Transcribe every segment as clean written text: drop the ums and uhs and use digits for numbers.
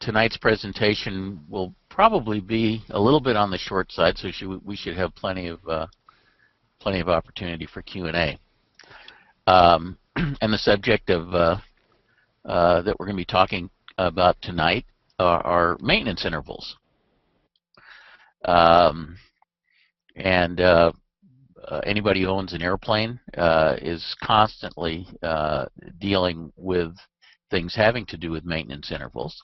tonight's presentation will probably be a little bit on the short side, so we should have plenty of opportunity for Q&A. And the subject of that we're going to be talking about tonight are maintenance intervals. Anybody who owns an airplane is constantly dealing with things having to do with maintenance intervals,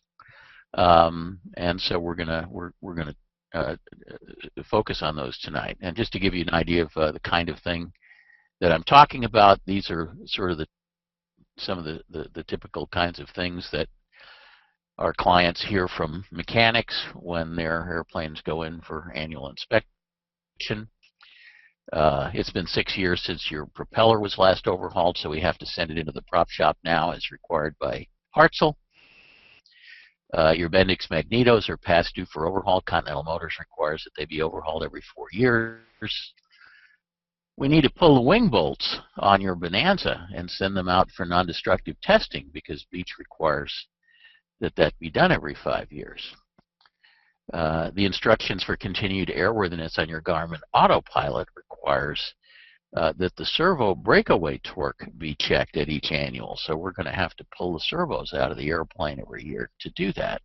and so we're gonna focus on those tonight. And just to give you an idea of the kind of thing that I'm talking about, these are sort of some of the typical kinds of things that our clients hear from mechanics when their airplanes go in for annual inspection. It's been 6 years since your propeller was last overhauled, so we have to send it into the prop shop now as required by Hartzell. Your Bendix magnetos are past due for overhaul. Continental Motors requires that they be overhauled every 4 years. We need to pull the wing bolts on your Bonanza and send them out for non-destructive testing because Beach requires that be done every 5 years. The instructions for continued airworthiness on your Garmin Autopilot requires that the servo breakaway torque be checked at each annual. So we're going to have to pull the servos out of the airplane every year to do that.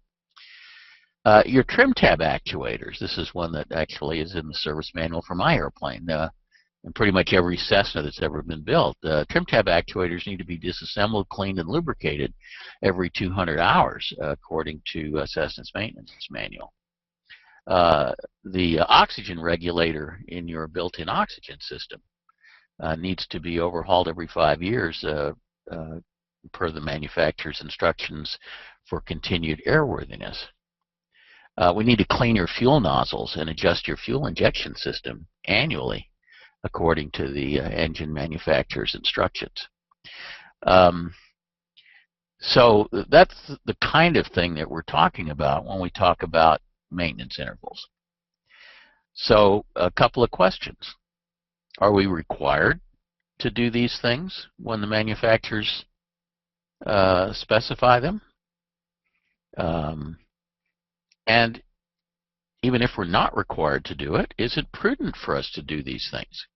Your trim tab actuators, this is one that actually is in the service manual for my airplane. And pretty much every Cessna that's ever been built. Trim tab actuators need to be disassembled, cleaned, and lubricated every 200 hours, according to Cessna's maintenance manual. The oxygen regulator in your built-in oxygen system needs to be overhauled every 5 years per the manufacturer's instructions for continued airworthiness. We need to clean your fuel nozzles and adjust your fuel injection system annually according to the engine manufacturer's instructions. So that's the kind of thing that we're talking about when we talk about maintenance intervals. So a couple of questions. Are we required to do these things when the manufacturers specify them? And even if we're not required to do it, is it prudent for us to do these things?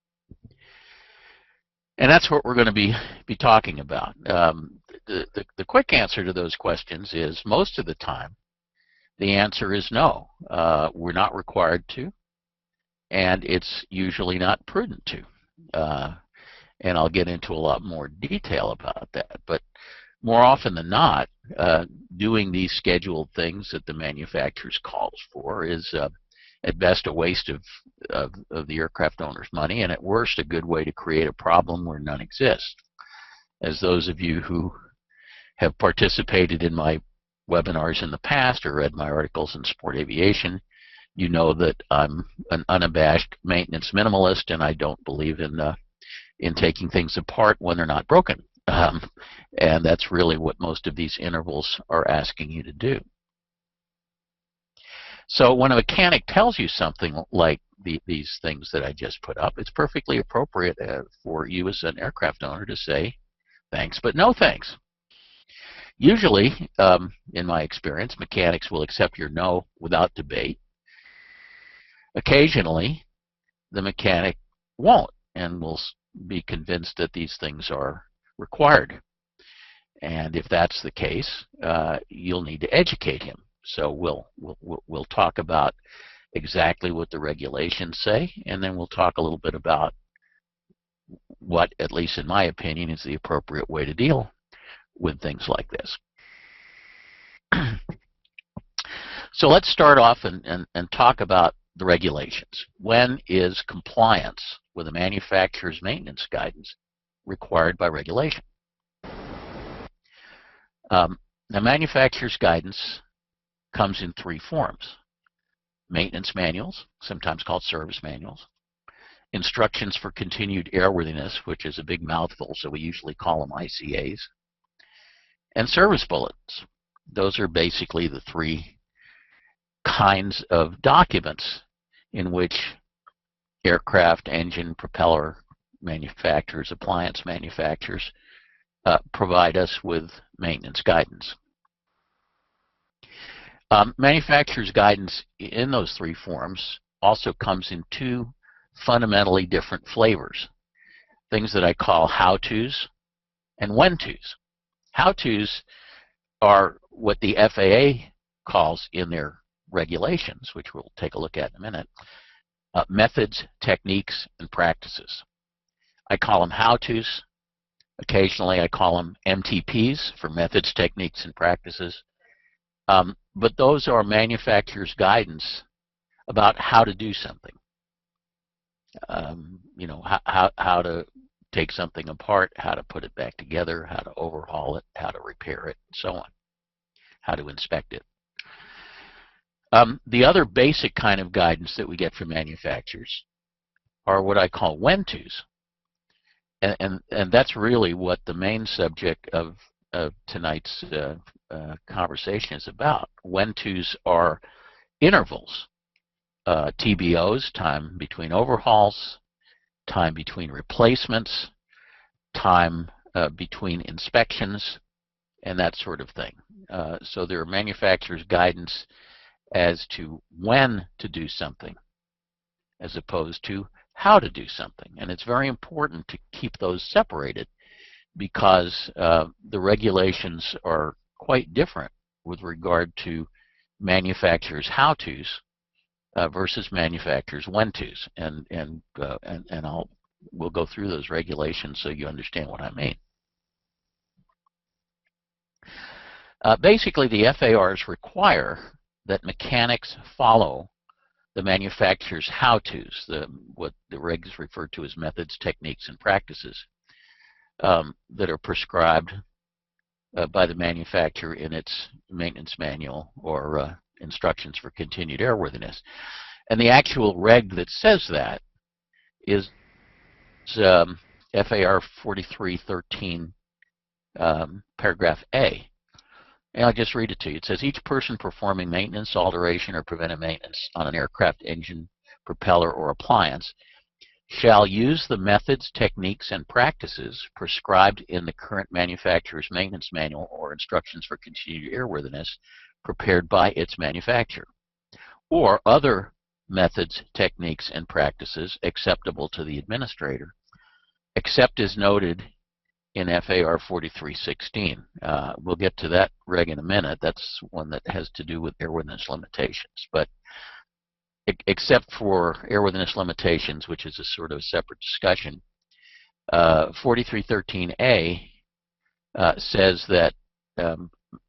And that's what we're going to be talking about. The quick answer to those questions is most of the time the answer is no. We're not required to, and it's usually not prudent to. And I'll get into a lot more detail about that. But more often than not, doing these scheduled things that the manufacturers calls for is at best a waste of the aircraft owner's money, and at worst a good way to create a problem where none exists. As those of you who have participated in my webinars in the past or read my articles in Sport Aviation, you know that I'm an unabashed maintenance minimalist, and I don't believe in taking things apart when they're not broken. And that's really what most of these intervals are asking you to do. So when a mechanic tells you something like these things that I just put up, it's perfectly appropriate for you as an aircraft owner to say, thanks, but no thanks. Usually, in my experience, mechanics will accept your no without debate. Occasionally, the mechanic won't and will be convinced that these things are required. And if that's the case, you'll need to educate him. So we'll talk about exactly what the regulations say, and then we'll talk a little bit about what, at least in my opinion, is the appropriate way to deal with things like this. So let's start off and talk about the regulations. When is compliance with a manufacturer's maintenance guidance required by regulation? Now, manufacturer's guidance comes in 3 forms. Maintenance manuals, sometimes called service manuals. Instructions for continued airworthiness, which is a big mouthful, so we usually call them ICAs. And service bulletins. Those are basically the 3 kinds of documents in which aircraft, engine, propeller manufacturers, appliance manufacturers provide us with maintenance guidance. Manufacturer's guidance in those three forms also comes in two fundamentally different flavors, things that I call how-tos and when-tos. How-tos are what the FAA calls in their regulations, which we'll take a look at in a minute, methods, techniques, and practices. I call them how-tos. Occasionally I call them MTPs for methods, techniques, and practices. But those are manufacturer's guidance about how to do something. You know, how to take something apart, how to put it back together, how to overhaul it, how to repair it, and so on, how to inspect it. The other basic kind of guidance that we get from manufacturers are what I call when-tos. And that's really what the main subject of tonight's conversation is about. When-tos are intervals, TBOs, time between overhauls, time between replacements, time between inspections, and that sort of thing. So there are manufacturers' guidance as to when to do something as opposed to how to do something. And it's very important to keep those separated because the regulations are quite different with regard to manufacturers' how-tos versus manufacturers' when-tos. And we'll go through those regulations so you understand what I mean. Basically, the FARs require that mechanics follow the manufacturer's how-tos, what the regs refer to as methods, techniques, and practices that are prescribed by the manufacturer in its maintenance manual or instructions for continued airworthiness. And the actual reg that says that is FAR 4313 paragraph A. And I'll just read it to you. It says, each person performing maintenance, alteration, or preventive maintenance on an aircraft engine, propeller, or appliance shall use the methods, techniques, and practices prescribed in the current manufacturer's maintenance manual or instructions for continued airworthiness prepared by its manufacturer, or other methods, techniques, and practices acceptable to the administrator, except as noted in FAR 4316. We'll get to that reg in a minute. That's one that has to do with airworthiness limitations. But except for airworthiness limitations, which is a sort of separate discussion, 4313A says that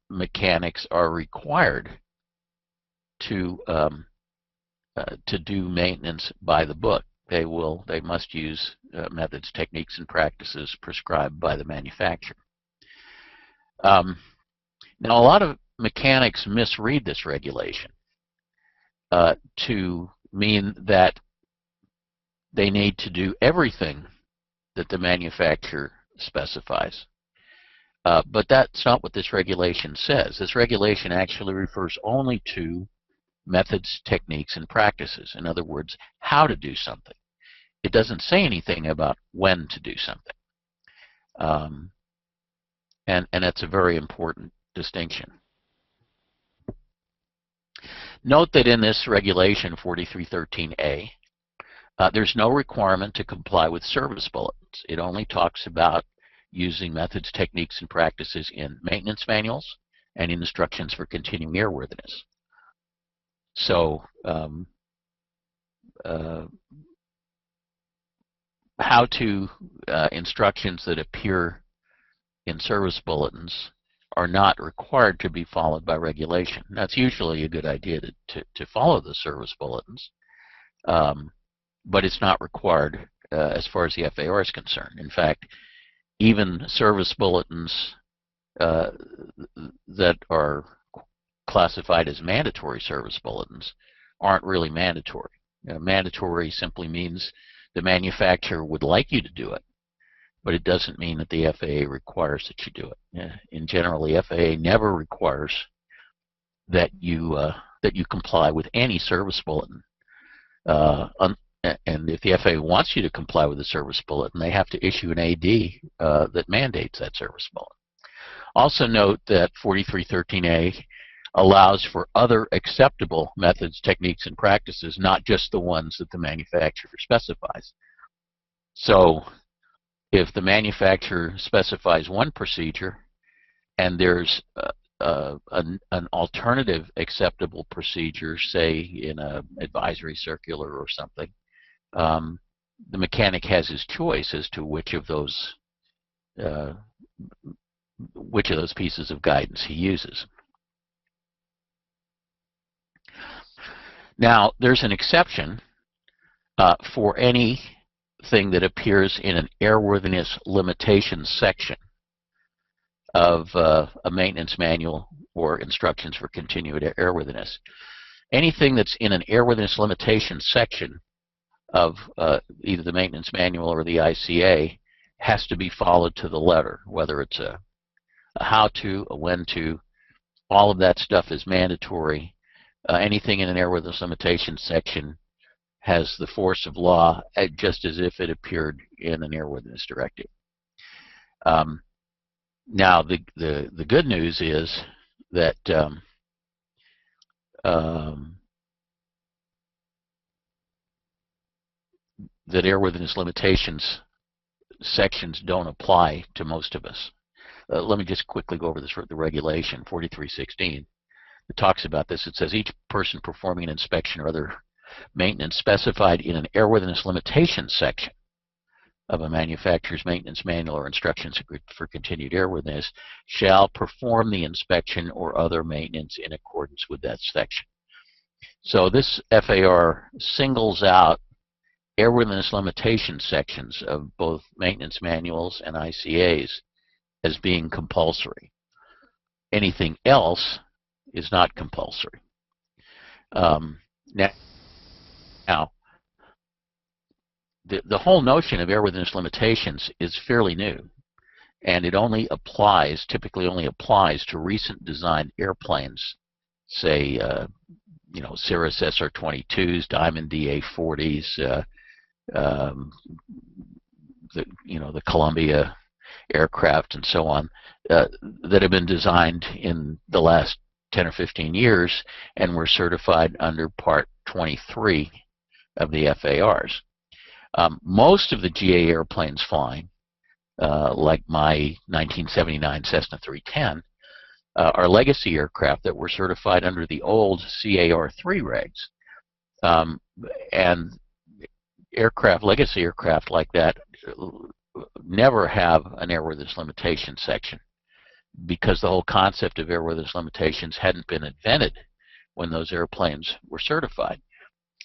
mechanics are required to do maintenance by the book. They must use methods, techniques, and practices prescribed by the manufacturer. Now, a lot of mechanics misread this regulation to mean that they need to do everything that the manufacturer specifies. But that's not what this regulation says. This regulation actually refers only to methods, techniques, and practices. In other words, how to do something. It doesn't say anything about when to do something. And that's a very important distinction. Note that in this regulation, 4313A, there's no requirement to comply with service bulletins. It only talks about using methods, techniques, and practices in maintenance manuals and in instructions for continuing airworthiness. So, how-to instructions that appear in service bulletins are not required to be followed by regulation. That's usually a good idea to follow the service bulletins, but it's not required as far as the FAR is concerned. In fact, even service bulletins that are classified as mandatory service bulletins aren't really mandatory. Mandatory simply means the manufacturer would like you to do it, but it doesn't mean that the FAA requires that you do it. In general, the FAA never requires that you comply with any service bulletin. And if the FAA wants you to comply with the service bulletin, they have to issue an AD that mandates that service bulletin. Also note that 4313A allows for other acceptable methods, techniques, and practices, not just the ones that the manufacturer specifies. So if the manufacturer specifies one procedure and there's an alternative acceptable procedure, say in an advisory circular or something, the mechanic has his choice as to which of those pieces of guidance he uses. Now, there's an exception for anything that appears in an airworthiness limitations section of a maintenance manual or instructions for continued airworthiness. Anything that's in an airworthiness limitations section of either the maintenance manual or the ICA has to be followed to the letter, whether it's a how-to, a when-to. All of that stuff is mandatory. Anything in an airworthiness limitations section has the force of law, just as if it appeared in an airworthiness directive. Now, the good news is that that airworthiness limitations sections don't apply to most of us. Let me just quickly go over the regulation 4316. It talks about this. It says each person performing an inspection or other maintenance specified in an airworthiness limitations section of a manufacturer's maintenance manual or instructions for continued airworthiness shall perform the inspection or other maintenance in accordance with that section. So this FAR singles out airworthiness limitation sections of both maintenance manuals and ICAs as being compulsory. Anything else is not compulsory. Now, the whole notion of airworthiness limitations is fairly new, and it typically only applies to recent designed airplanes, say, Cirrus SR-22s, Diamond DA-40s, the Columbia aircraft, and so on, that have been designed in the last 10 or 15 years and were certified under Part 23 of the FARs. Most of the GA airplanes flying, like my 1979 Cessna 310, are legacy aircraft that were certified under the old CAR3 regs. And legacy aircraft like that never have an airworthiness limitation section, because the whole concept of airworthiness limitations hadn't been invented when those airplanes were certified.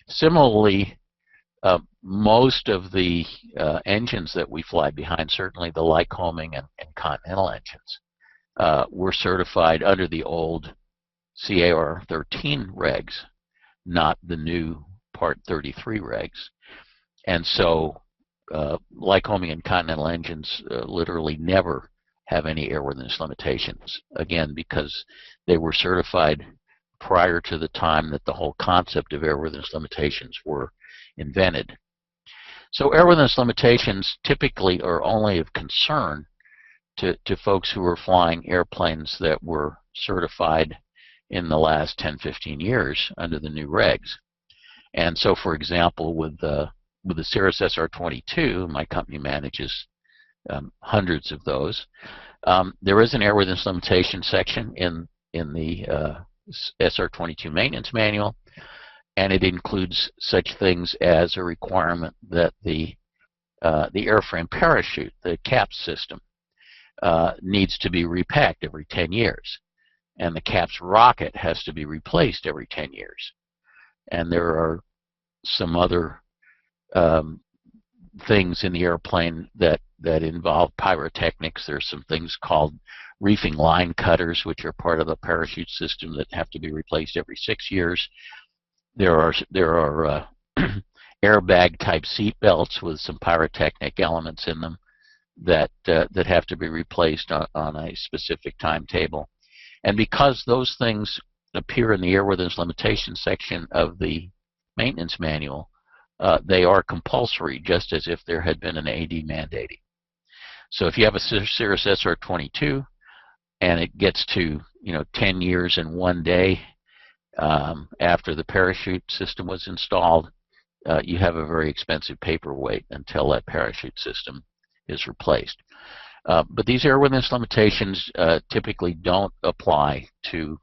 Similarly, most of the engines that we fly behind, certainly the Lycoming and Continental engines, were certified under the old CAR13 regs, not the new Part 33 regs. And so Lycoming and Continental engines literally never have any airworthiness limitations, again, because they were certified prior to the time that the whole concept of airworthiness limitations were invented. So airworthiness limitations typically are only of concern to folks who are flying airplanes that were certified in the last 10, 15 years under the new regs. And so, for example, with the Cirrus SR-22, my company manages hundreds of those. There is an airworthiness limitation section in the SR-22 maintenance manual, and it includes such things as a requirement that the airframe parachute, the CAPS system, needs to be repacked every 10 years, and the CAPS rocket has to be replaced every 10 years. And there are some other things in the airplane that involve pyrotechnics. There's some things called reefing line cutters, which are part of the parachute system, that have to be replaced every 6 years. There are airbag type seat belts with some pyrotechnic elements in them that have to be replaced on a specific timetable. And because those things appear in the airworthiness limitation section of the maintenance manual, they are compulsory, just as if there had been an AD mandating. So if you have a Cirrus SR-22, and it gets to 10 years and 1 day after the parachute system was installed, you have a very expensive paperweight until that parachute system is replaced. But these airworthiness limitations typically don't apply to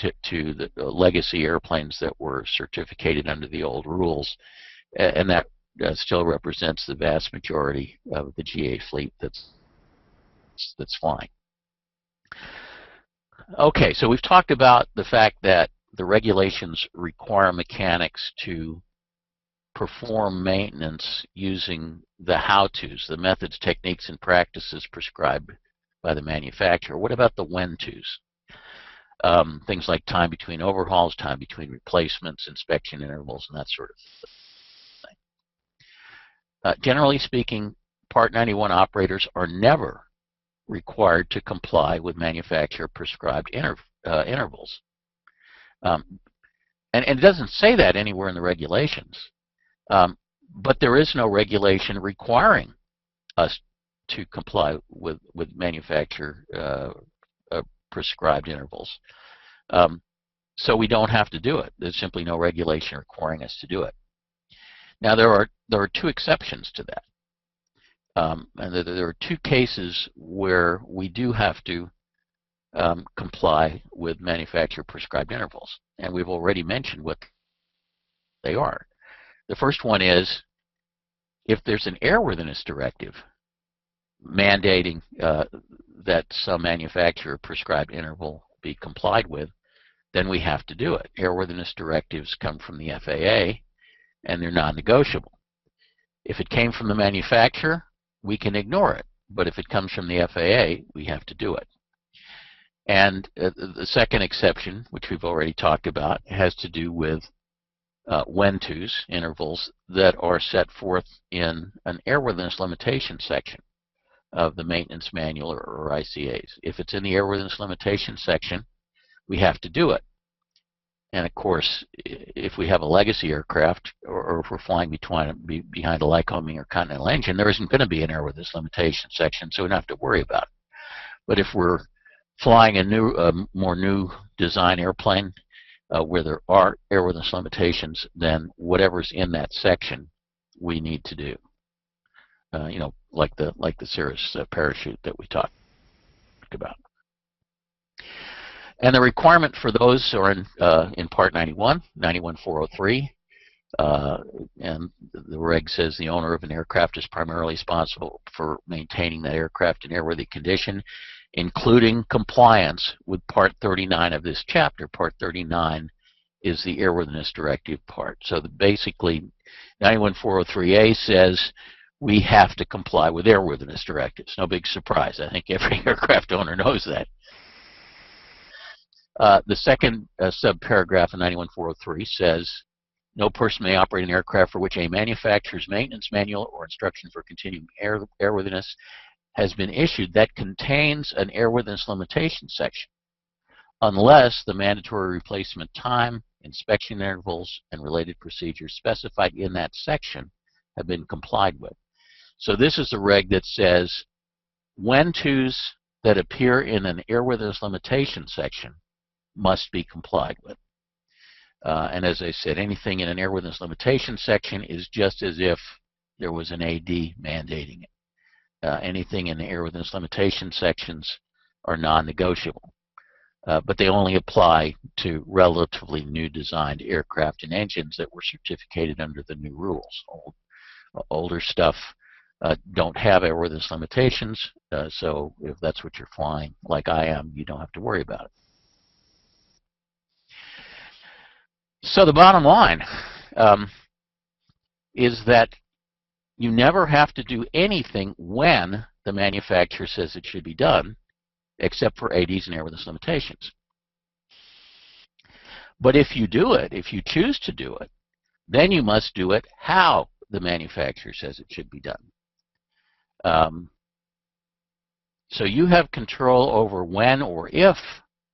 the legacy airplanes that were certificated under the old rules, and that still represents the vast majority of the GA fleet that's flying. Okay, so we've talked about the fact that the regulations require mechanics to perform maintenance using the how-tos, the methods, techniques, and practices prescribed by the manufacturer. What about the when-tos? Things like time between overhauls, time between replacements, inspection intervals, and that sort of thing. Generally speaking, Part 91 operators are never required to comply with manufacturer prescribed intervals. And it doesn't say that anywhere in the regulations. But there is no regulation requiring us to comply with manufacturer prescribed intervals. So we don't have to do it. There's simply no regulation requiring us to do it. Now there are two exceptions to that. And there are two cases where we do have to comply with manufacturer prescribed intervals. And we've already mentioned what they are. The first one is if there's an airworthiness directive mandating that some manufacturer prescribed interval be complied with, then we have to do it. Airworthiness directives come from the FAA, and they're non-negotiable. If it came from the manufacturer, we can ignore it. But if it comes from the FAA, we have to do it. And the second exception, which we've already talked about, has to do with when-tos, intervals, that are set forth in an airworthiness limitation section of the maintenance manual or ICAs. If it's in the airworthiness limitation section, we have to do it. And of course, if we have a legacy aircraft, or if we're flying behind a Lycoming or Continental engine, there isn't going to be an airworthiness limitation section, so we don't have to worry about it. But if we're flying a more new design airplane where there are airworthiness limitations, then whatever's in that section we need to do. Like the Cirrus parachute that we talked about. And the requirement for those are in Part 91, 91-403. And the reg says the owner of an aircraft is primarily responsible for maintaining that aircraft in airworthy condition, including compliance with Part 39 of this chapter. Part 39 is the airworthiness directive part. So basically, 91-403A says we have to comply with airworthiness directives. No big surprise. I think every aircraft owner knows that. The second subparagraph in 91-403 says, no person may operate an aircraft for which a manufacturer's maintenance manual or instruction for continuing airworthiness has been issued that contains an airworthiness limitation section, unless the mandatory replacement time, inspection intervals, and related procedures specified in that section have been complied with. So this is the reg that says when-tos that appear in an airworthiness limitation section must be complied with. And as I said, anything in an airworthiness limitation section is just as if there was an AD mandating it. Anything in the airworthiness limitation sections are non-negotiable. But they only apply to relatively new designed aircraft and engines that were certificated under the new rules. Older stuff don't have airworthiness limitations, so if that's what you're flying, like I am, you don't have to worry about it. So the bottom line is that you never have to do anything when the manufacturer says it should be done, except for ADs and airworthiness limitations. But if you do it, if you choose to do it, then you must do it how the manufacturer says it should be done. So you have control over when or if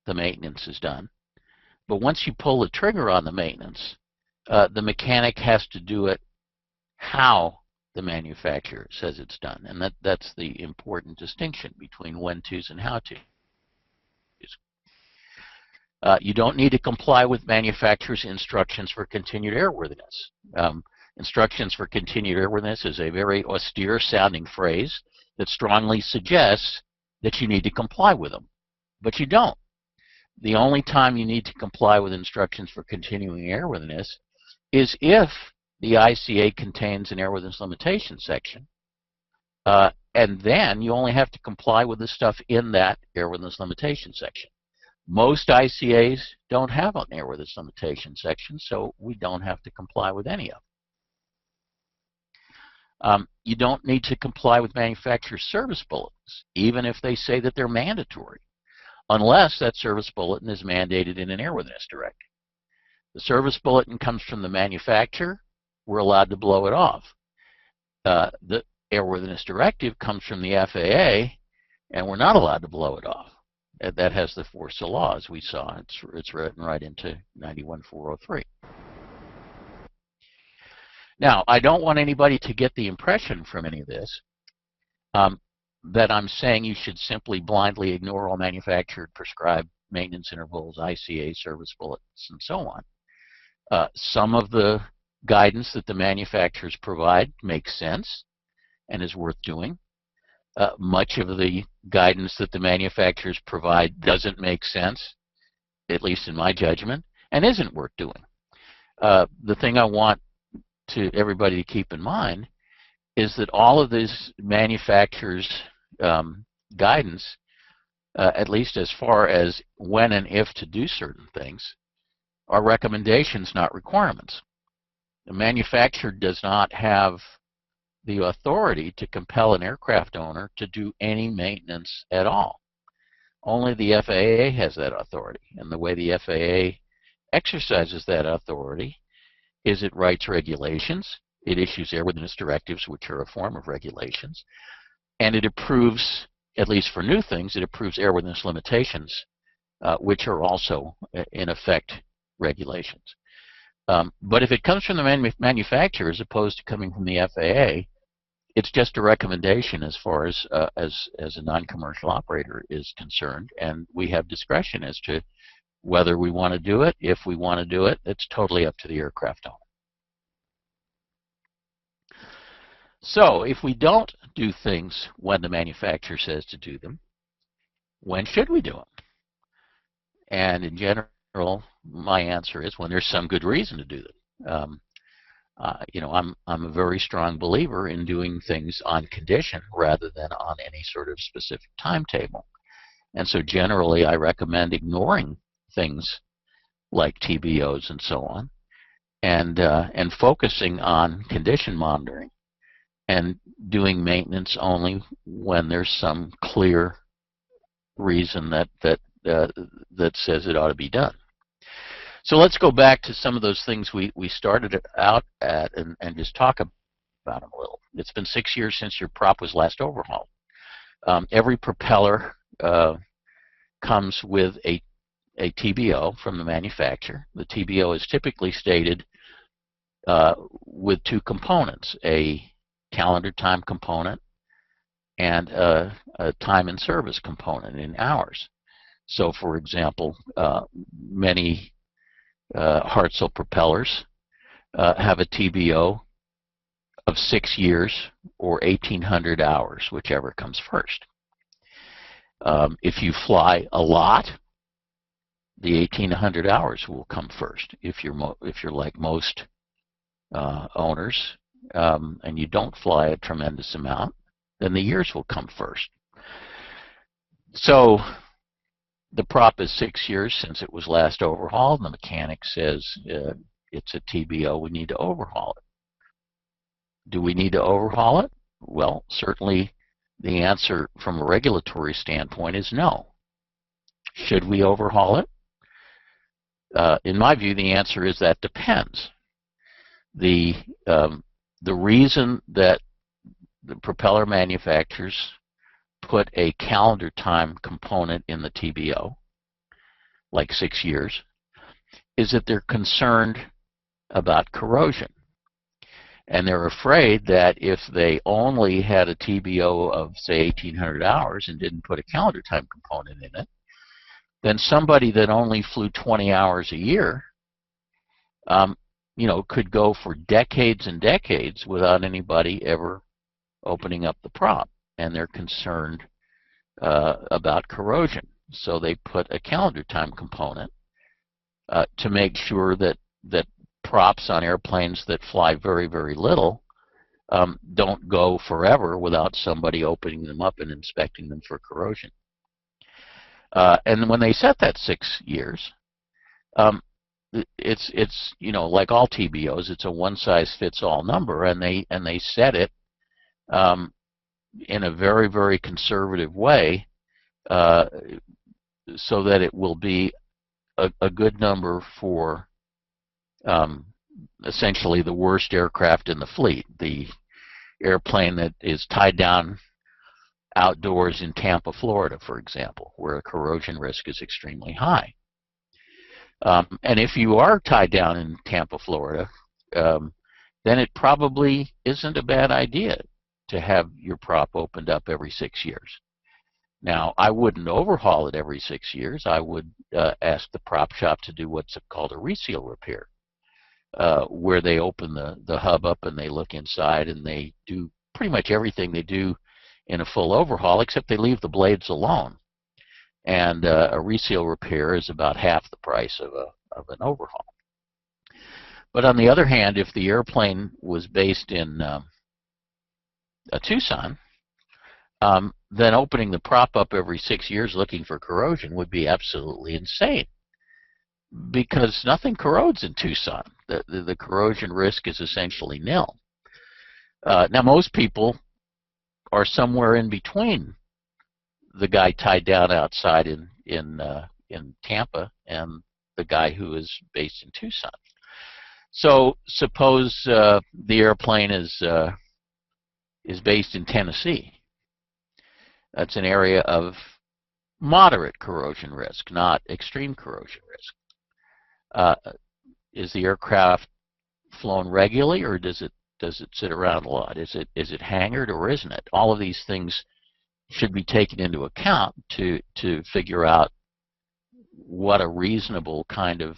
the maintenance is done. But once you pull the trigger on the maintenance, the mechanic has to do it how the manufacturer says it's done. And that's the important distinction between when-tos and how-tos. You don't need to comply with manufacturer's instructions for continued airworthiness. Instructions for continued airworthiness is a very austere sounding phrase that strongly suggests that you need to comply with them, but you don't. The only time you need to comply with instructions for continuing airworthiness is if the ICA contains an airworthiness limitation section, and then you only have to comply with the stuff in that airworthiness limitation section. Most ICAs don't have an airworthiness limitation section, so we don't have to comply with any of them. You don't need to comply with manufacturer's service bulletins, even if they say that they're mandatory, unless that service bulletin is mandated in an airworthiness directive. The service bulletin comes from the manufacturer, we're allowed to blow it off. The airworthiness directive comes from the FAA, and we're not allowed to blow it off. That has the force of law, as we saw. It's written right into 91.403. Now, I don't want anybody to get the impression from any of this that I'm saying you should simply blindly ignore all manufactured prescribed maintenance intervals, ICA service bulletins, and so on. Some of the guidance that the manufacturers provide makes sense and is worth doing. Much of the guidance that the manufacturers provide doesn't make sense, at least in my judgment, and isn't worth doing. The thing I want everybody to keep in mind is that all of this manufacturers' guidance, at least as far as when and if to do certain things, are recommendations, not requirements. The manufacturer does not have the authority to compel an aircraft owner to do any maintenance at all. Only the FAA has that authority, and the way the FAA exercises that authority is it writes regulations, it issues airworthiness directives, which are a form of regulations, and it approves, at least for new things, it approves airworthiness limitations, which are also, in effect, regulations. But if it comes from the manufacturer as opposed to coming from the FAA, it's just a recommendation as far as a non-commercial operator is concerned, and we have discretion as to whether we want to do it. If we want to do it, it's totally up to the aircraft owner. So if we don't do things when the manufacturer says to do them, when should we do them? And in general, my answer is when there's some good reason to do them. You know, I'm a very strong believer in doing things on condition rather than on any sort of specific timetable. And so generally I recommend ignoring things like TBOs and so on, and focusing on condition monitoring and doing maintenance only when there's some clear reason that says it ought to be done. So let's go back to some of those things we started out at and just talk about them a little. It's been 6 years since your prop was last overhauled. Every propeller comes with a TBO from the manufacturer. The TBO is typically stated with two components, a calendar time component and a time and service component in hours. So for example, many Hartzell propellers have a TBO of 6 years or 1,800 hours, whichever comes first. If you fly a lot, the 1,800 hours will come first. If you're like most owners and you don't fly a tremendous amount, then the years will come first. So the prop is 6 years since it was last overhauled, and the mechanic says it's a TBO, we need to overhaul it. Do we need to overhaul it? Well, certainly the answer from a regulatory standpoint is no. Should we overhaul it? In my view, the answer is that depends. The reason that the propeller manufacturers put a calendar time component in the TBO, like 6 years, is that they're concerned about corrosion. And they're afraid that if they only had a TBO of, say, 1,800 hours and didn't put a calendar time component in it, then somebody that only flew 20 hours a year, could go for decades and decades without anybody ever opening up the prop, and they're concerned about corrosion. So they put a calendar time component to make sure that props on airplanes that fly very, very little don't go forever without somebody opening them up and inspecting them for corrosion. And when they set that 6 years, it's like all TBOs, it's a one-size-fits-all number, and they set it in a very, very conservative way so that it will be a good number for essentially the worst aircraft in the fleet, the airplane that is tied down outdoors in Tampa, Florida, for example, where corrosion risk is extremely high. And if you are tied down in Tampa, Florida, then it probably isn't a bad idea to have your prop opened up every 6 years. Now, I wouldn't overhaul it every 6 years. I would ask the prop shop to do what's called a reseal repair, where they open the hub up and they look inside and they do pretty much everything they do in a full overhaul, except they leave the blades alone. And a reseal repair is about half the price of an overhaul. But on the other hand, if the airplane was based in Tucson, then opening the prop up every 6 years looking for corrosion would be absolutely insane, because nothing corrodes in Tucson. The corrosion risk is essentially nil. Now, most people are somewhere in between the guy tied down outside in Tampa and the guy who is based in Tucson. So suppose the airplane is based in Tennessee. That's an area of moderate corrosion risk, not extreme corrosion risk. Is the aircraft flown regularly, or does it sit around a lot? Is it hangared, or isn't it? All of these things should be taken into account to figure out what a reasonable kind of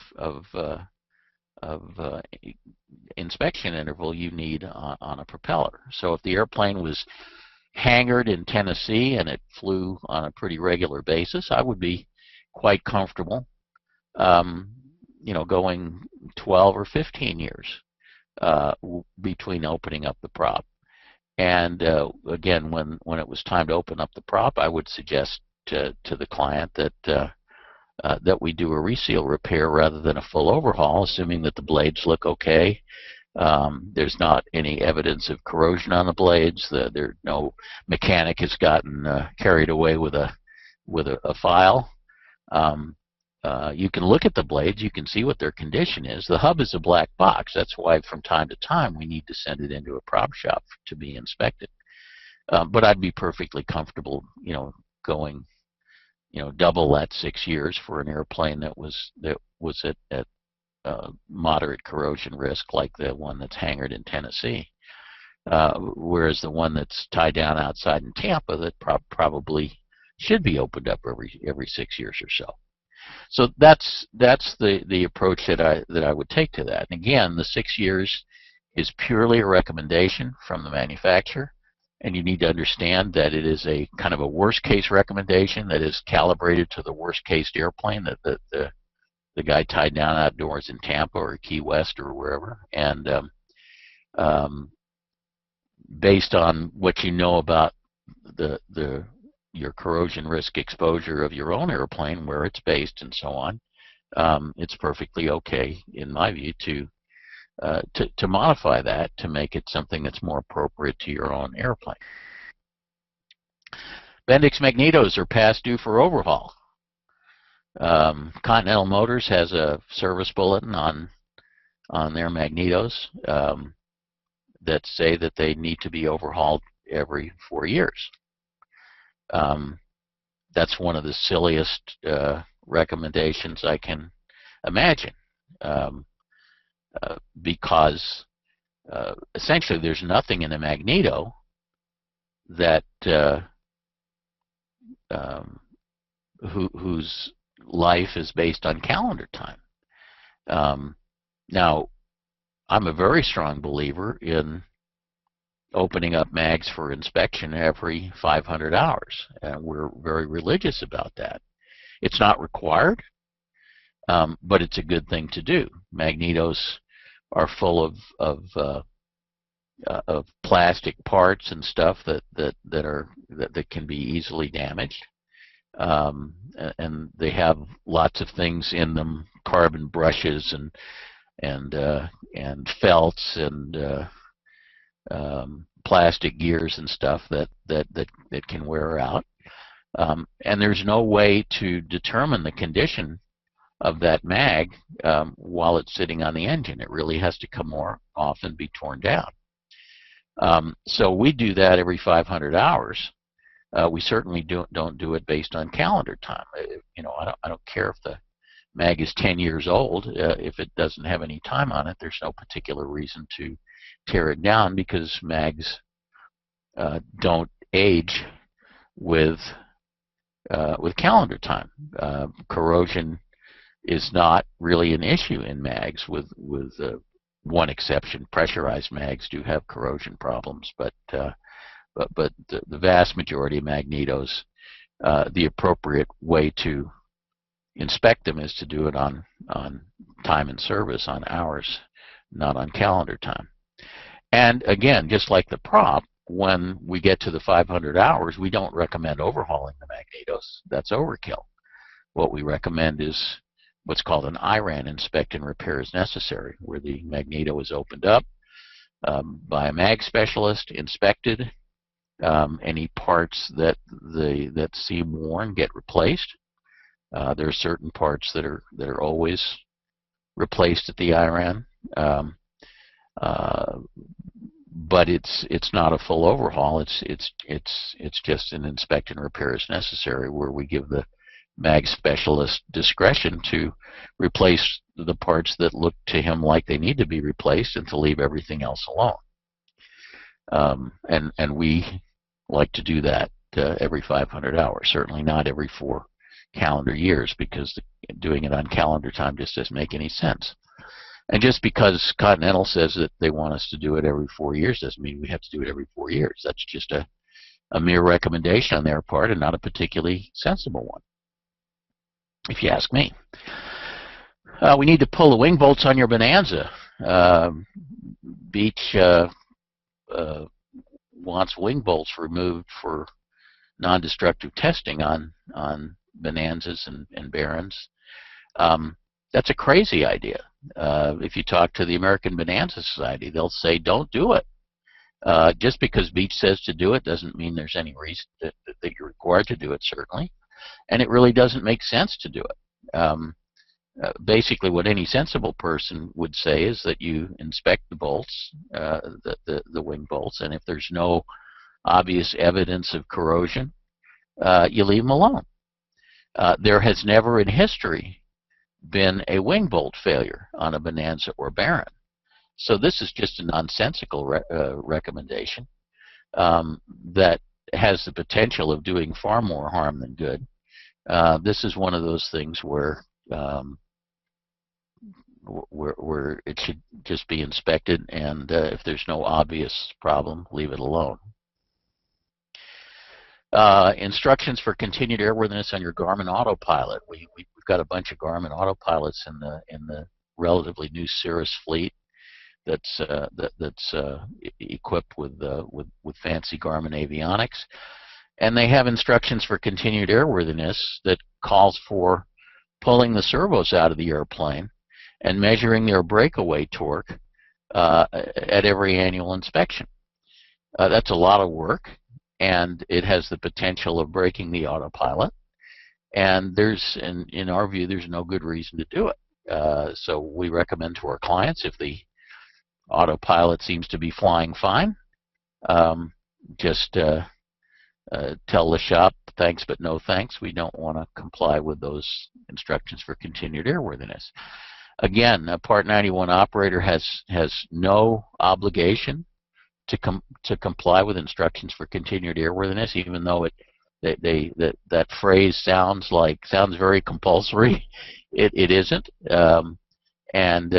inspection interval you need on a propeller. So if the airplane was hangared in Tennessee and it flew on a pretty regular basis, I would be quite comfortable going 12 or 15 years between opening up the prop. And again, when it was time to open up the prop, I would suggest to the client that we do a reseal repair rather than a full overhaul, assuming that the blades look okay. There's not any evidence of corrosion on the blades. No mechanic has gotten carried away with a file. You can look at the blades. You can see what their condition is. The hub is a black box. That's why from time to time we need to send it into a prop shop to be inspected. But I'd be perfectly comfortable, going, double that 6 years for an airplane that was at moderate corrosion risk, like the one that's hangared in Tennessee. Whereas the one that's tied down outside in Tampa, that probably should be opened up every 6 years or so. So that's the approach that I would take to that. And again, the 6 years is purely a recommendation from the manufacturer, and you need to understand that it is a kind of a worst case recommendation that is calibrated to the worst case airplane, that the guy tied down outdoors in Tampa or Key West or wherever, and based on what you know about your corrosion risk exposure of your own airplane, where it's based, and so on, it's perfectly okay, in my view, to modify that to make it something that's more appropriate to your own airplane. Bendix magnetos are past due for overhaul. Continental Motors has a service bulletin on their magnetos that say that they need to be overhauled every 4 years. That's one of the silliest recommendations I can imagine, because essentially there's nothing in a magneto that whose life is based on calendar time. Now, I'm a very strong believer in opening up mags for inspection every 500 hours, and we're very religious about that. It's not required, but it's a good thing to do. Magnetos are full of plastic parts and stuff that can be easily damaged, and they have lots of things in them: carbon brushes and felts and plastic gears and stuff that can wear out. And there's no way to determine the condition of that mag while it's sitting on the engine. It really has to come more often, be torn down. So we do that every 500 hours. We certainly don't do it based on calendar time. I don't care if the mag is 10 years old. If it doesn't have any time on it, there's no particular reason to tear it down, because mags don't age with calendar time. Corrosion is not really an issue in mags, with one exception. Pressurized mags do have corrosion problems, but the vast majority of magnetos, the appropriate way to inspect them is to do it on time and service, on hours, not on calendar time. And again, just like the prop, when we get to the 500 hours, we don't recommend overhauling the magnetos. That's overkill. What we recommend is what's called an IRAN, inspect and repair as necessary, where the magneto is opened up by a mag specialist, inspected. Any parts that seem worn get replaced. There are certain parts that are always replaced at the IRAN, but it's not a full overhaul. It's just an inspect and repair as necessary, where we give the mag specialist discretion to replace the parts that look to him like they need to be replaced, and to leave everything else alone. And we like to do that every 500 hours. Certainly not every 4 calendar years, because doing it on calendar time just doesn't make any sense. And just because Continental says that they want us to do it every 4 years doesn't mean we have to do it every 4 years. That's just a mere recommendation on their part, and not a particularly sensible one, if you ask me. We need to pull the wing bolts on your Bonanza. Beach wants wing bolts removed for non-destructive testing on Bonanzas and Barons. That's a crazy idea. If you talk to the American Bonanza Society, they'll say don't do it. Just because Beach says to do it doesn't mean there's any reason that you're required to do it, certainly. And it really doesn't make sense to do it. Basically, what any sensible person would say is that you inspect the bolts, the wing bolts, and if there's no obvious evidence of corrosion, you leave them alone. There has never in history been a wing bolt failure on a Bonanza or Baron. So this is just a nonsensical recommendation that has the potential of doing far more harm than good. This is one of those things where it should just be inspected, and if there's no obvious problem, leave it alone. Instructions for continued airworthiness on your Garmin autopilot. We've got a bunch of Garmin autopilots in the relatively new Cirrus fleet that's equipped with fancy Garmin avionics, and they have instructions for continued airworthiness that calls for pulling the servos out of the airplane and measuring their breakaway torque at every annual inspection. That's a lot of work, and it has the potential of breaking the autopilot. And in our view, there's no good reason to do it. So we recommend to our clients, if the autopilot seems to be flying fine, just tell the shop, thanks but no thanks. We don't want to comply with those instructions for continued airworthiness. Again, a Part 91 operator has no obligation to comply with instructions for continued airworthiness, even though it that phrase sounds very compulsory. It isn't, and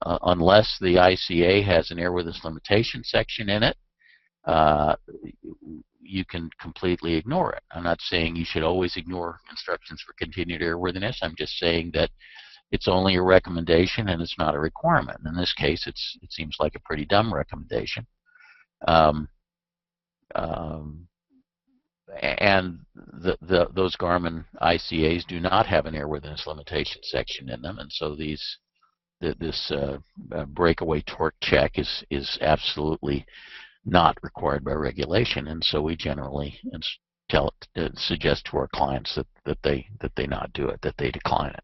unless the ICA has an airworthiness limitation section in it, you can completely ignore it. I'm not saying you should always ignore instructions for continued airworthiness. I'm just saying that it's only a recommendation and it's not a requirement. In this case, it seems like a pretty dumb recommendation. And those Garmin ICAs do not have an airworthiness limitation section in them, and so this breakaway torque check is absolutely not required by regulation, and so we generally suggest to our clients that they not do it, that they decline it.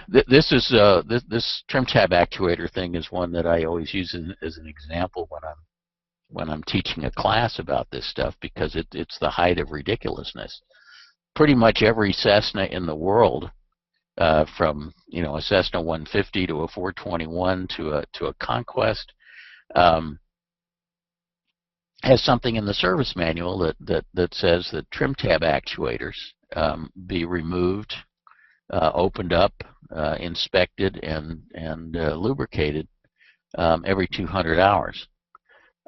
This trim tab actuator thing is one that I always use as an example when I'm teaching a class about this stuff, because it's the height of ridiculousness. Pretty much every Cessna in the world, from a Cessna 150 to a 421 to a Conquest, has something in the service manual that says that trim tab actuators be removed, opened up, inspected, and lubricated every 200 hours.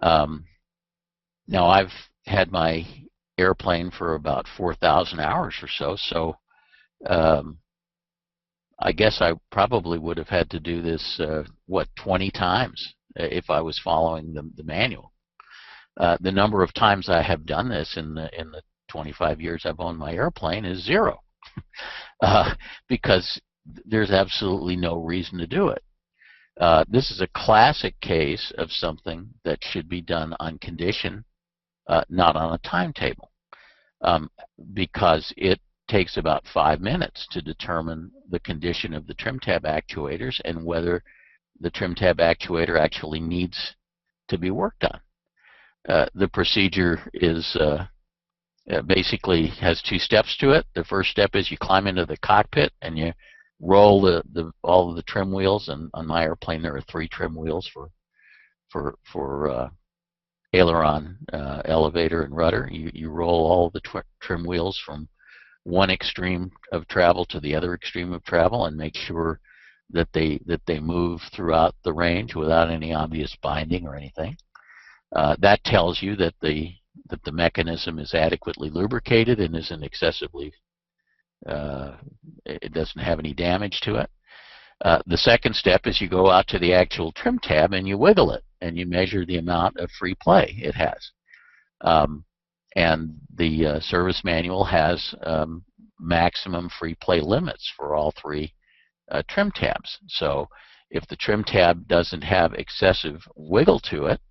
Now, I've had my airplane for about 4,000 hours or so, I guess I probably would have had to do this 20 times if I was following the manual. The number of times I have done this in the 25 years I've owned my airplane is 0, because there's absolutely no reason to do it. This is a classic case of something that should be done on condition, not on a timetable, because it takes about 5 minutes to determine the condition of the trim tab actuators and whether the trim tab actuator actually needs to be worked on. The procedure is basically has 2 steps to it. The first step is you climb into the cockpit and you roll all of the trim wheels, and on my airplane there are 3 trim wheels for aileron, elevator, and rudder. You roll all the trim wheels from one extreme of travel to the other extreme of travel and make sure that they move throughout the range without any obvious binding or anything. That tells you that the mechanism is adequately lubricated and isn't excessively it doesn't have any damage to it. The second step is you go out to the actual trim tab and you wiggle it and you measure the amount of free play it has. And the service manual has maximum free play limits for all 3 trim tabs. So if the trim tab doesn't have excessive wiggle to it,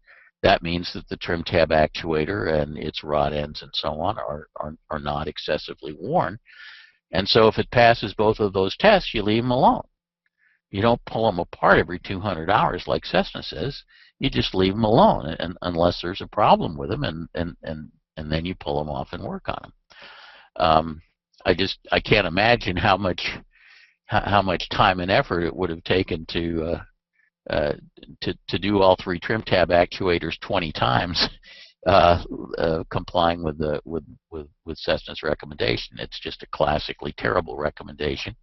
that means that the trim tab actuator and its rod ends and so on are not excessively worn. And so if it passes both of those tests, you leave them alone. You don't pull them apart every 200 hours like Cessna says. You just leave them alone, and unless there's a problem with them, and then you pull them off and work on them. I can't imagine how much time and effort it would have taken to do all 3 trim tab actuators 20 times, complying with Cessna's recommendation. It's just a classically terrible recommendation.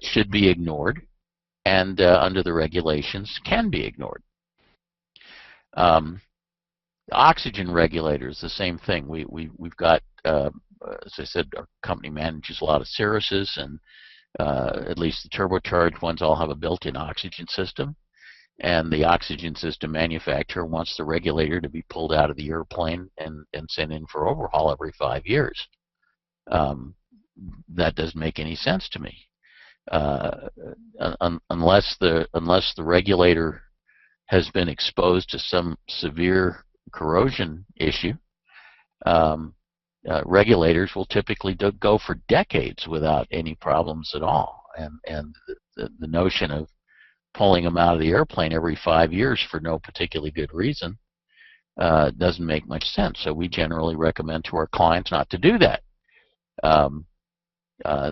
Should be ignored, and under the regulations can be ignored. Oxygen regulators, the same thing. We've got, as I said, our company manages a lot of Cirruses, and at least the turbocharged ones all have a built-in oxygen system. And the oxygen system manufacturer wants the regulator to be pulled out of the airplane and sent in for overhaul every 5 years. That doesn't make any sense to me. Unless the regulator has been exposed to some severe corrosion issue, regulators will typically go for decades without any problems at all. And the notion of pulling them out of the airplane every 5 years for no particularly good reason doesn't make much sense. So we generally recommend to our clients not to do that.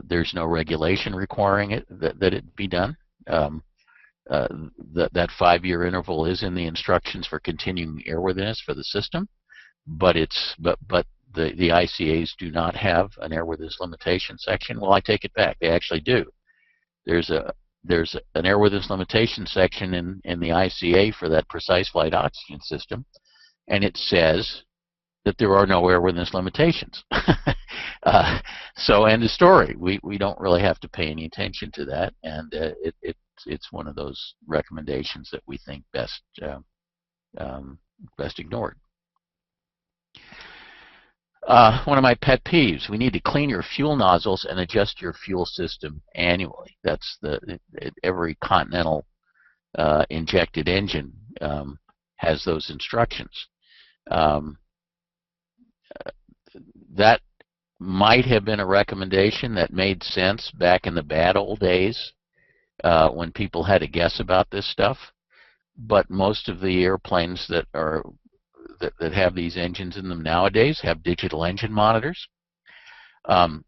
There's no regulation requiring that it be done. That 5-year interval is in the instructions for continuing airworthiness for the system. but the ICAs do not have an airworthiness limitation section. Well, I take it back. They actually do. There's an airworthiness limitation section in the ICA for that precise flight oxygen system, and it says that there are no airworthiness limitations. So end of story. We don't really have to pay any attention to that, and it's one of those recommendations that we think best ignored. One of my pet peeves: we need to clean your fuel nozzles and adjust your fuel system annually. That's every Continental injected engine has those instructions. That might have been a recommendation that made sense back in the bad old days when people had to guess about this stuff, but most of the airplanes that have these engines in them nowadays have digital engine monitors, and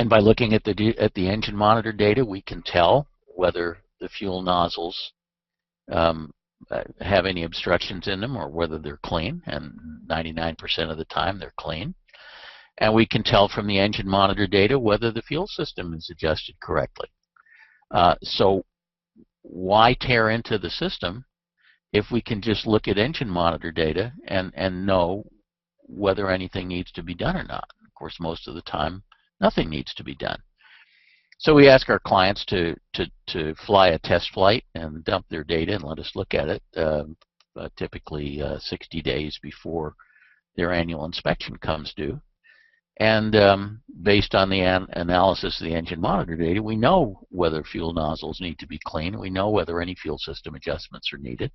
by looking at the engine monitor data, we can tell whether the fuel nozzles have any obstructions in them or whether they're clean, and 99% of the time they're clean. And we can tell from the engine monitor data whether the fuel system is adjusted correctly. So why tear into the system if we can just look at engine monitor data and know whether anything needs to be done or not? Of course, most of the time, nothing needs to be done. So we ask our clients to fly a test flight and dump their data and let us look at it, typically 60 days before their annual inspection comes due. And based on the analysis of the engine monitor data, we know whether fuel nozzles need to be cleaned. We know whether any fuel system adjustments are needed.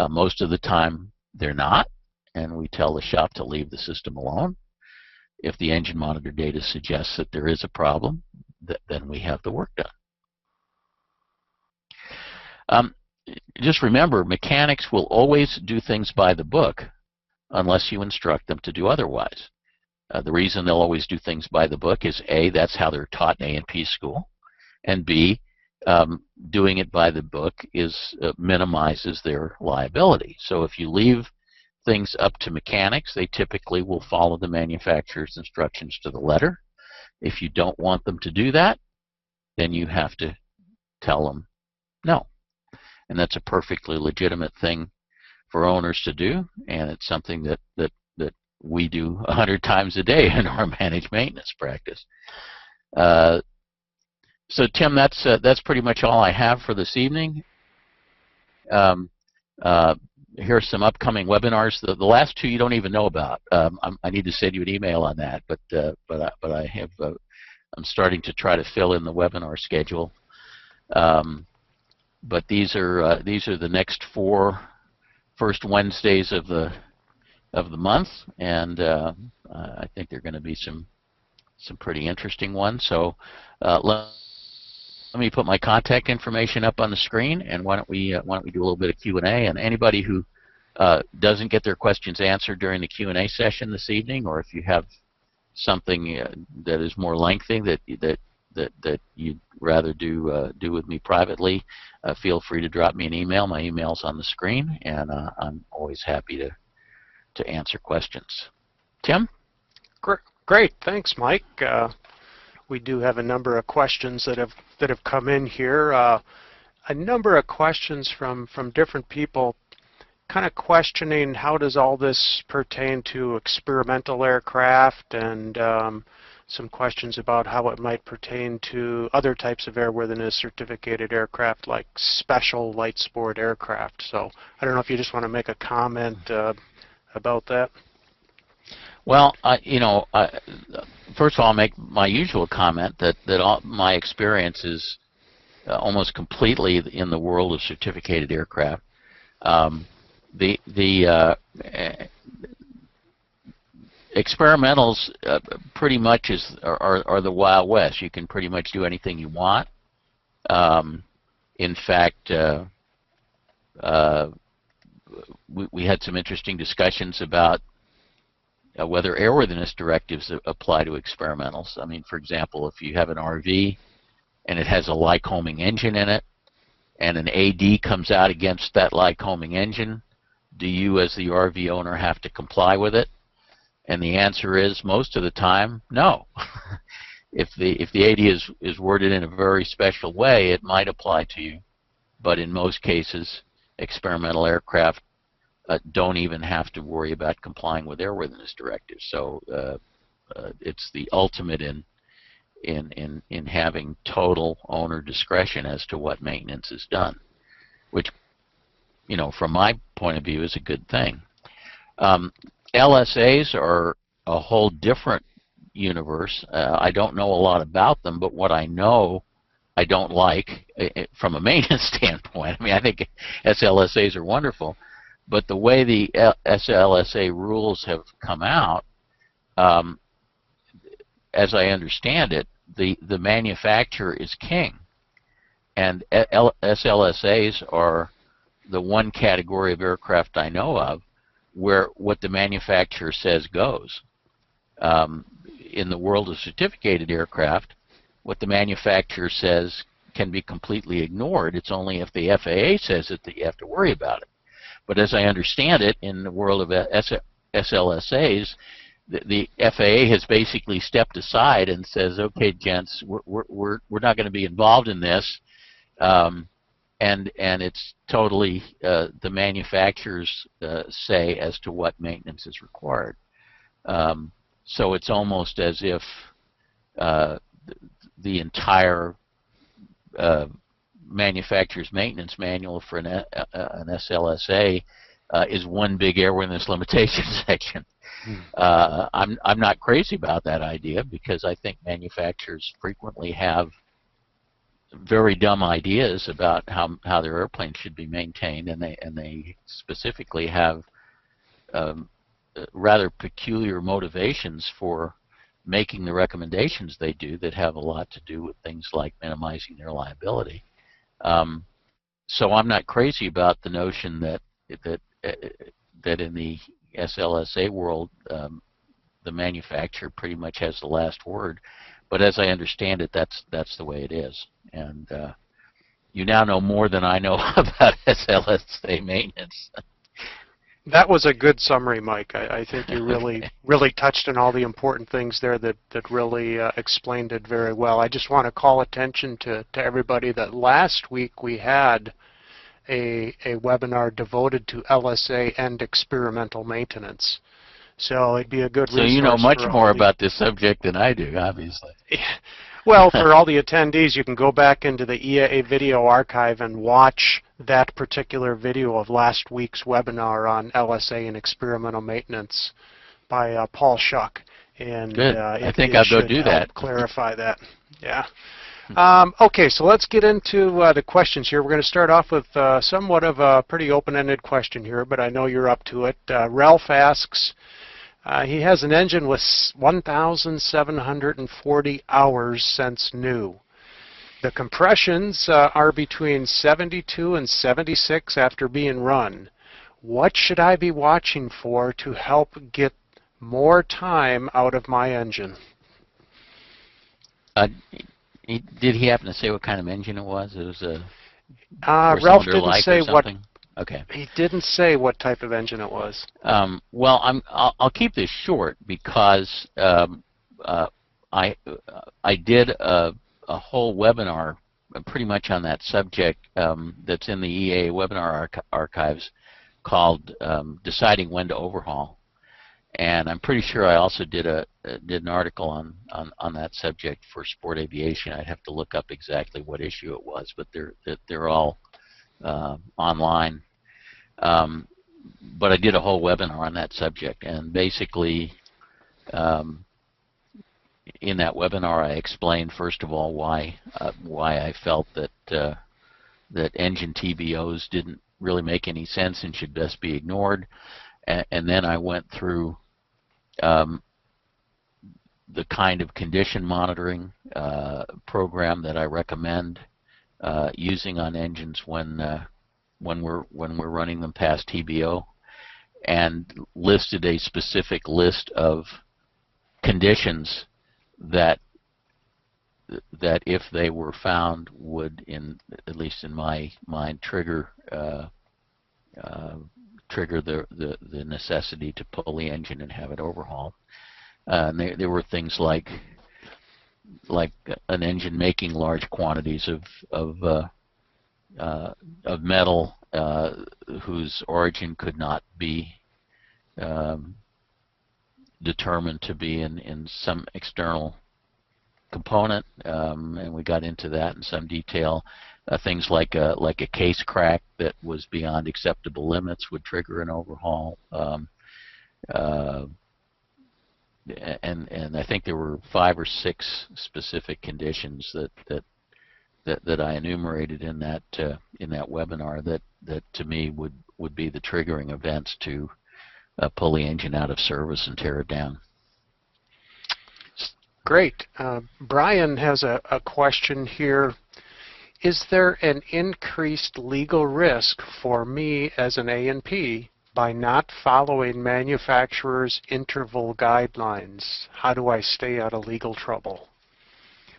Most of the time, they're not, and we tell the shop to leave the system alone. If the engine monitor data suggests that there is a problem, then we have the work done. Just remember, mechanics will always do things by the book unless you instruct them to do otherwise. The reason they'll always do things by the book is A, that's how they're taught in A&P school, and B, doing it by the book minimizes their liability. So if you leave things up to mechanics, they typically will follow the manufacturer's instructions to the letter. If you don't want them to do that, then you have to tell them no. And that's a perfectly legitimate thing for owners to do, and it's something that we do 100 times a day in our managed maintenance practice. So Tim, that's pretty much all I have for this evening. Here's some upcoming webinars. The last two you don't even know about. I need to send you an email on that, but I have I'm starting to try to fill in the webinar schedule. But these are the next 4 first Wednesdays of the month, and I think they're going to be some pretty interesting ones. So let me put my contact information up on the screen, and why don't we do a little bit of Q&A, and anybody who doesn't get their questions answered during the Q&A session this evening, or if you have something that is more lengthy that you'd rather do with me privately, feel free to drop me an email. My email's on the screen, and I'm always happy to answer questions. Tim? Great, thanks, Mike. We do have a number of questions that have come in here. A number of questions from different people, kind of questioning how does all this pertain to experimental aircraft, and some questions about how it might pertain to other types of airworthiness certificated aircraft like special light sport aircraft. So I don't know if you just want to make a comment about that. Well, first of all, I'll make my usual comment that all my experience is almost completely in the world of certificated aircraft. Experimentals pretty much are the Wild West. You can pretty much do anything you want. In fact, we had some interesting discussions about whether airworthiness directives apply to experimentals. I mean, for example, if you have an RV and it has a Lycoming engine in it, and an AD comes out against that Lycoming engine, do you as the RV owner have to comply with it? And the answer is most of the time, no. If the AD is worded in a very special way, it might apply to you. But in most cases, experimental aircraft don't even have to worry about complying with airworthiness directives. So it's the ultimate in having total owner discretion as to what maintenance is done, which, you know, from my point of view, is a good thing. LSAs are a whole different universe. I don't know a lot about them, but what I know I don't like from a maintenance standpoint. I mean, I think SLSAs are wonderful, but the way the SLSA rules have come out, as I understand it, the manufacturer is king, and SLSAs are the one category of aircraft I know of where what the manufacturer says goes. In the world of certificated aircraft, what the manufacturer says can be completely ignored. It's only if the FAA says it that you have to worry about it. But as I understand it, in the world of SLSAs, the FAA has basically stepped aside and says, "Okay, gents, we're not going to be involved in this," and it's totally the manufacturer's say as to what maintenance is required. So it's almost as if the entire manufacturer's maintenance manual for an SLSA is one big airworthiness limitation section. I'm not crazy about that idea, because I think manufacturers frequently have very dumb ideas about how their airplanes should be maintained, and they specifically have rather peculiar motivations for making the recommendations they do that have a lot to do with things like minimizing their liability. So I'm not crazy about the notion that in the SLSA world, the manufacturer pretty much has the last word. But as I understand it, that's the way it is. And you now know more than I know about SLSA maintenance. That was a good summary, Mike. I think you really touched on all the important things there that really explained it very well. I just want to call attention to everybody that last week we had a webinar devoted to LSA and experimental maintenance. So it'd be a good resource. So you know much more about this subject than I do, obviously. Well, for all the attendees, you can go back into the EAA video archive and watch that particular video of last week's webinar on LSA and experimental maintenance by Paul Schuck. And good. I think I'll go do that. Clarify that. Yeah. Okay, so let's get into the questions here. We're going to start off with somewhat of a pretty open-ended question here, but I know you're up to it. Ralph asks, he has an engine with 1,740 hours since new. The compressions are between 72 and 76 after being run. What should I be watching for to help get more time out of my engine? Did he happen to say what kind of engine it was? It was a Ralph didn't say what. Okay. He didn't say what type of engine it was. Well, I'll keep this short because I did a whole webinar pretty much on that subject that's in the EA webinar archives called "Deciding When to Overhaul," and I'm pretty sure I also did an article on that subject for Sport Aviation. I'd have to look up exactly what issue it was, but they're all online. But I did a whole webinar on that subject, and basically in that webinar I explained first of all why I felt that engine TBOs didn't really make any sense and should best be ignored, and then I went through the kind of condition monitoring program that I recommend using on engines when we're running them past TBO, and listed a specific list of conditions that if they were found would, at least in my mind, trigger trigger the necessity to pull the engine and have it overhauled. And there were things like an engine making large quantities of metal whose origin could not be determined to be in some external component, and we got into that in some detail. Things like a case crack that was beyond acceptable limits would trigger an overhaul. And I think there were 5 or 6 specific conditions that I enumerated in that webinar that to me would be the triggering events to pull the engine out of service and tear it down. Great. Brian has a question here. Is there an increased legal risk for me as an A&P by not following manufacturers' interval guidelines? How do I stay out of legal trouble?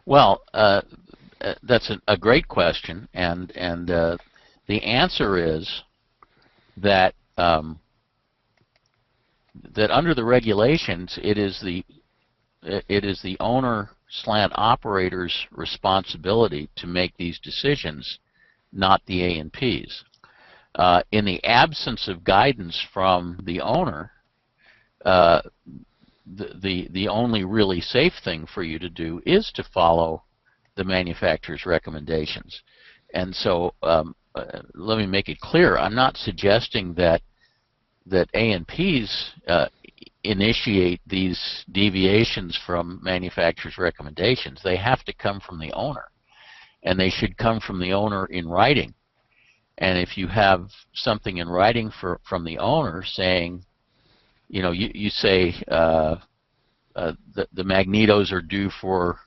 Well, that's a great question, and the answer is that that under the regulations, it is the owner/operator's responsibility to make these decisions, not the A&P's. In the absence of guidance from the owner, the only really safe thing for you to do is to follow the manufacturer's recommendations. And so let me make it clear, I'm not suggesting that A&Ps initiate these deviations from manufacturer's recommendations. They have to come from the owner, and they should come from the owner in writing. And if you have something in writing from the owner saying, you know, you say the magnetos are due for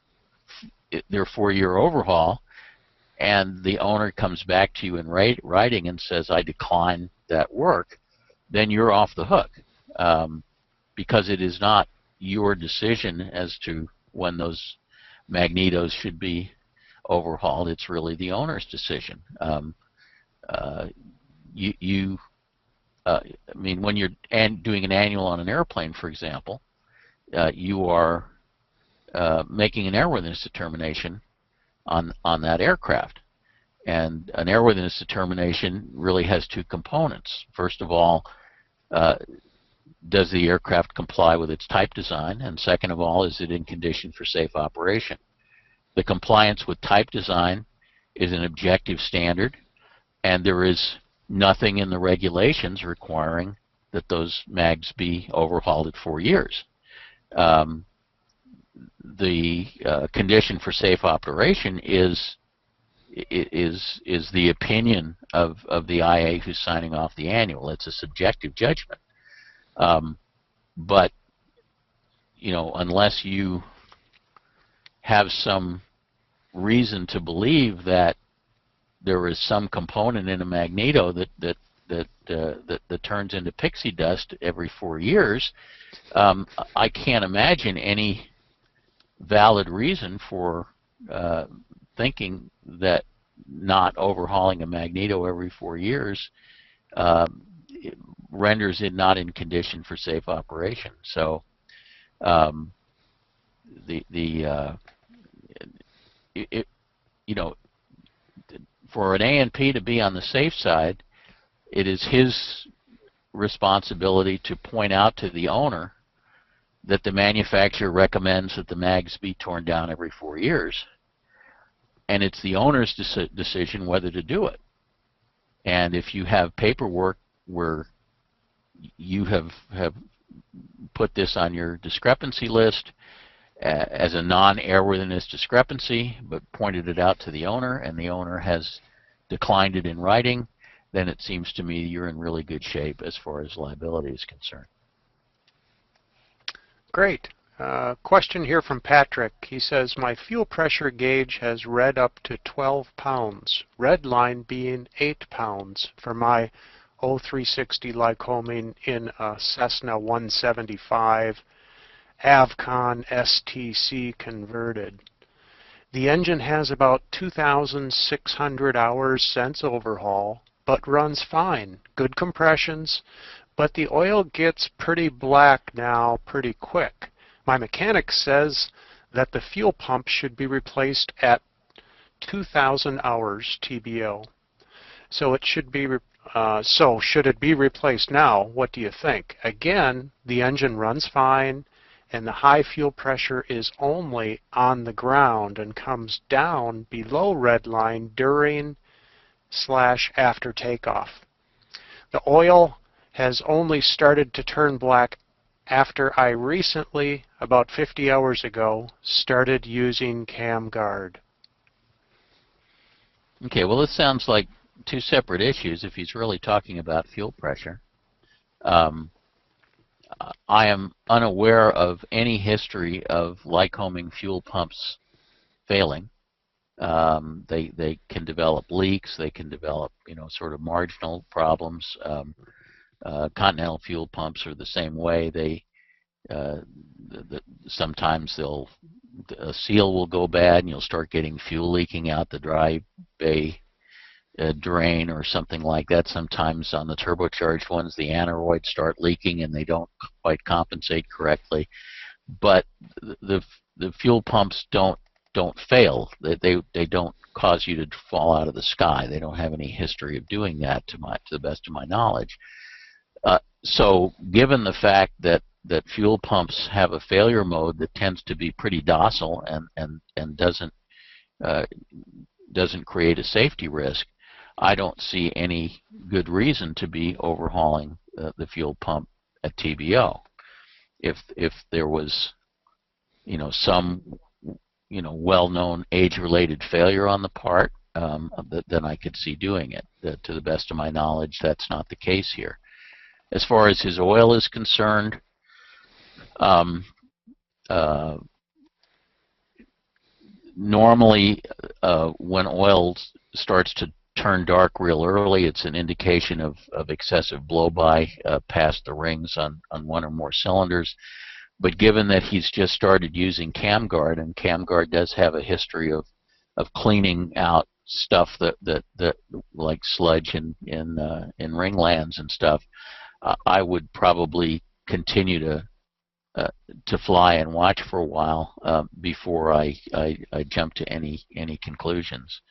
their 4-year overhaul, and the owner comes back to you in writing and says, I decline that work, then you're off the hook, because it is not your decision as to when those magnetos should be overhauled. It's really the owner's decision. I mean, when you're doing an annual on an airplane, for example, you are making an airworthiness determination on that aircraft. And an airworthiness determination really has 2 components. First of all, does the aircraft comply with its type design? And second of all, is it in condition for safe operation? The compliance with type design is an objective standard, and there is nothing in the regulations requiring that those mags be overhauled at 4 years. The condition for safe operation is the opinion of the IA who's signing off the annual. It's a subjective judgment. But you know, unless you have some reason to believe that there is some component in a magneto that turns into pixie dust every 4 years, I can't imagine any valid reason for thinking that not overhauling a magneto every 4 years renders it not in condition for safe operation. So you know, for an A&P to be on the safe side, it is his responsibility to point out to the owner that the manufacturer recommends that the mags be torn down every 4 years, and it's the owner's decision whether to do it. And if you have paperwork where you have put this on your discrepancy list as a non-airworthiness discrepancy, but pointed it out to the owner, and the owner has declined it in writing, then it seems to me you're in really good shape as far as liability is concerned. Great. Question here from Patrick. He says, my fuel pressure gauge has read up to 12 pounds, red line being 8 pounds for my 0360 Lycoming in a Cessna 175 Avcon STC converted. The engine has about 2,600 hours since overhaul, but runs fine. Good compressions, but the oil gets pretty black now pretty quick. My mechanic says that the fuel pump should be replaced at 2,000 hours TBO. So should it be replaced now? What do you think? Again, the engine runs fine, and the high fuel pressure is only on the ground and comes down below red line during/after takeoff. The oil has only started to turn black after I recently, about 50 hours ago, started using CamGuard. Okay, well, this sounds like two separate issues if he's really talking about fuel pressure. I am unaware of any history of Lycoming fuel pumps failing. They can develop leaks. They can develop, sort of marginal problems. Continental fuel pumps are the same way. Sometimes a seal will go bad, and you'll start getting fuel leaking out the dry bay drain or something like that. Sometimes on the turbocharged ones, the aneroids start leaking and they don't quite compensate correctly. But the fuel pumps don't fail. They don't cause you to fall out of the sky. They don't have any history of doing that, to the best of my knowledge. So given the fact that fuel pumps have a failure mode that tends to be pretty docile and doesn't create a safety risk, I don't see any good reason to be overhauling the fuel pump at TBO. If there was, some, well-known age-related failure on the part, then I could see doing it. To the best of my knowledge, that's not the case here. As far as his oil is concerned, normally when oil starts to turn dark real early, it's an indication of excessive blow-by past the rings on one or more cylinders. But given that he's just started using CamGuard, and CamGuard does have a history of cleaning out stuff that like sludge in ringlands and stuff, I would probably continue to fly and watch for a while before I jump to any conclusions.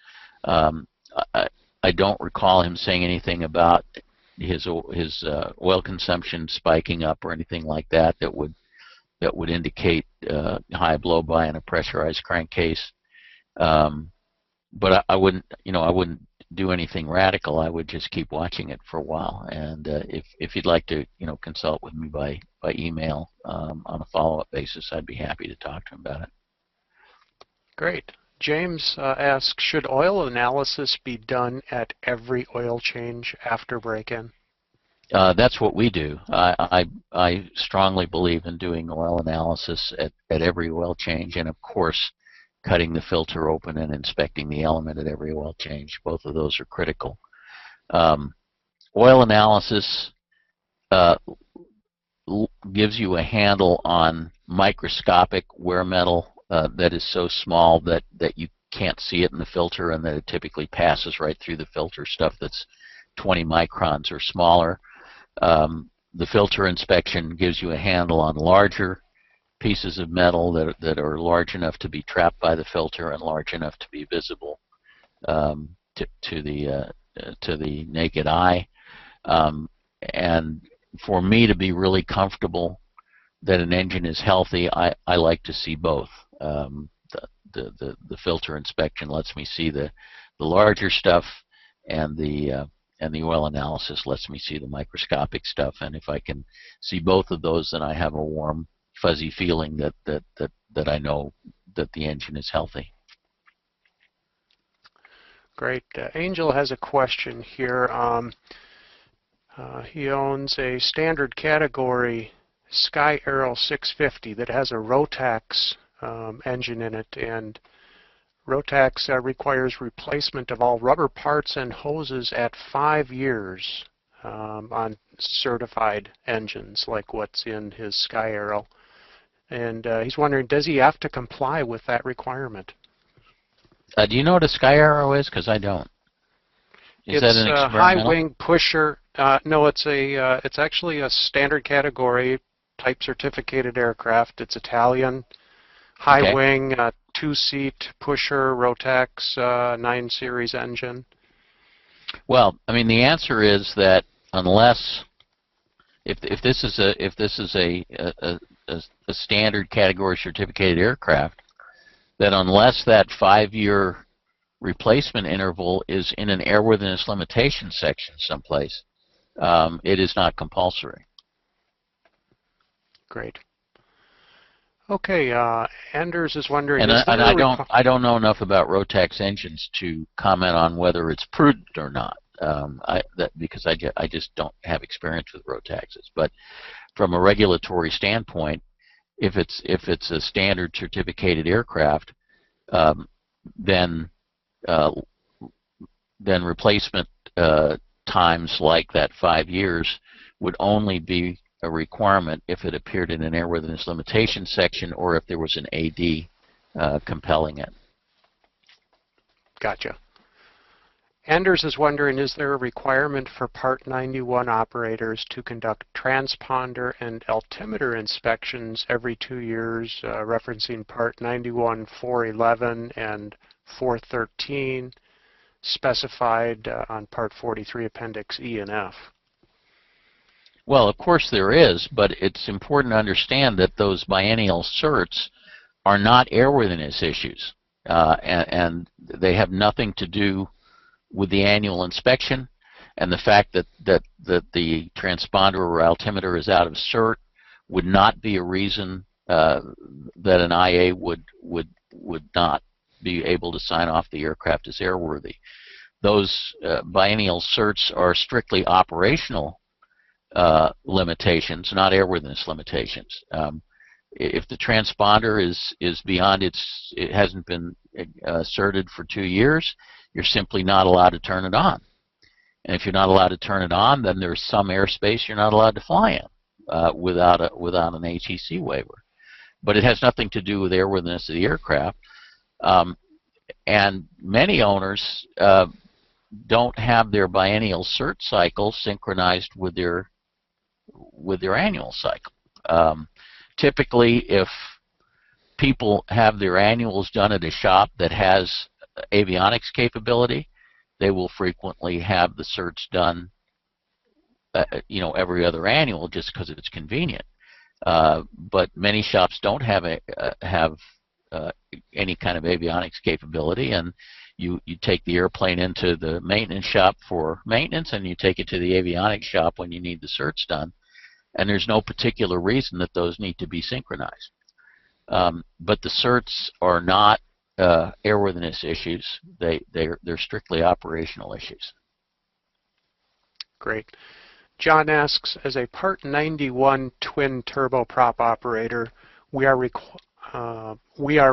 I don't recall him saying anything about his oil consumption spiking up or anything like that would indicate high blow-by in a pressurized crankcase. But I wouldn't do anything radical. I would just keep watching it for a while. And if you'd like to consult with me by email on a follow-up basis, I'd be happy to talk to him about it. Great. James asks, should oil analysis be done at every oil change after break-in? That's what we do. I strongly believe in doing oil analysis at every oil change, and of course cutting the filter open and inspecting the element at every oil change. Both of those are critical. Oil analysis gives you a handle on microscopic wear metal that is so small that you can't see it in the filter, and that it typically passes right through the filter, stuff that's 20 microns or smaller. The filter inspection gives you a handle on larger pieces of metal that are large enough to be trapped by the filter and large enough to be visible to the naked eye. And for me to be really comfortable that an engine is healthy, I like to see both. The filter inspection lets me see the larger stuff, and the oil analysis lets me see the microscopic stuff. And if I can see both of those, then I have a warm, fuzzy feeling that I know that the engine is healthy. Great. Angel has a question here. He owns a standard category Sky Arrow 650 that has a Rotax engine in it, and Rotax requires replacement of all rubber parts and hoses at 5 years on certified engines like what's in his Sky Arrow. And he's wondering, does he have to comply with that requirement? Do you know what a Sky Arrow is? Because I don't. Is that It's an a high experimental? wing pusher. No, it's actually a standard category type certificated aircraft. It's Italian. High Okay. wing, two-seat pusher, Rotax 9 series engine. Well, I mean, the answer is that unless if this is a standard category certificated aircraft, that unless that 5-year replacement interval is in an airworthiness limitation section someplace, it is not compulsory. Great. Okay, Anders is wondering, And is there I a I don't know enough about Rotax engines to comment on whether it's prudent or not. Because I just don't have experience with Rotaxes. But from a regulatory standpoint, if it's a standard certificated aircraft, then replacement times like that 5 years would only be a requirement if it appeared in an airworthiness limitation section or if there was an AD compelling it. Gotcha. Anders is wondering, is there a requirement for Part 91 operators to conduct transponder and altimeter inspections every 2 years, referencing Part 91 411 and 413, specified on Part 43 Appendix E and F? Well, of course there is, but it's important to understand that those biennial certs are not airworthiness issues, and they have nothing to do with the annual inspection, and the fact that the transponder or altimeter is out of cert would not be a reason that an IA would not be able to sign off the aircraft as airworthy. Those biennial certs are strictly operational limitations, not airworthiness limitations. If the transponder is beyond it hasn't been certed for 2 years, you're simply not allowed to turn it on. And if you're not allowed to turn it on, then there's some airspace you're not allowed to fly in without an ATC waiver. But it has nothing to do with airworthiness of the aircraft. And many owners don't have their biennial cert cycle synchronized with their annual cycle. Typically, if people have their annuals done at a shop that has avionics capability, they will frequently have the certs done every other annual just because it's convenient. But many shops don't have any kind of avionics capability, and you take the airplane into the maintenance shop for maintenance, and you take it to the avionics shop when you need the certs done. And there's no particular reason that those need to be synchronized. But the certs are not airworthiness issues. They're strictly operational issues. Great. John asks, as a Part 91 twin turboprop operator, we are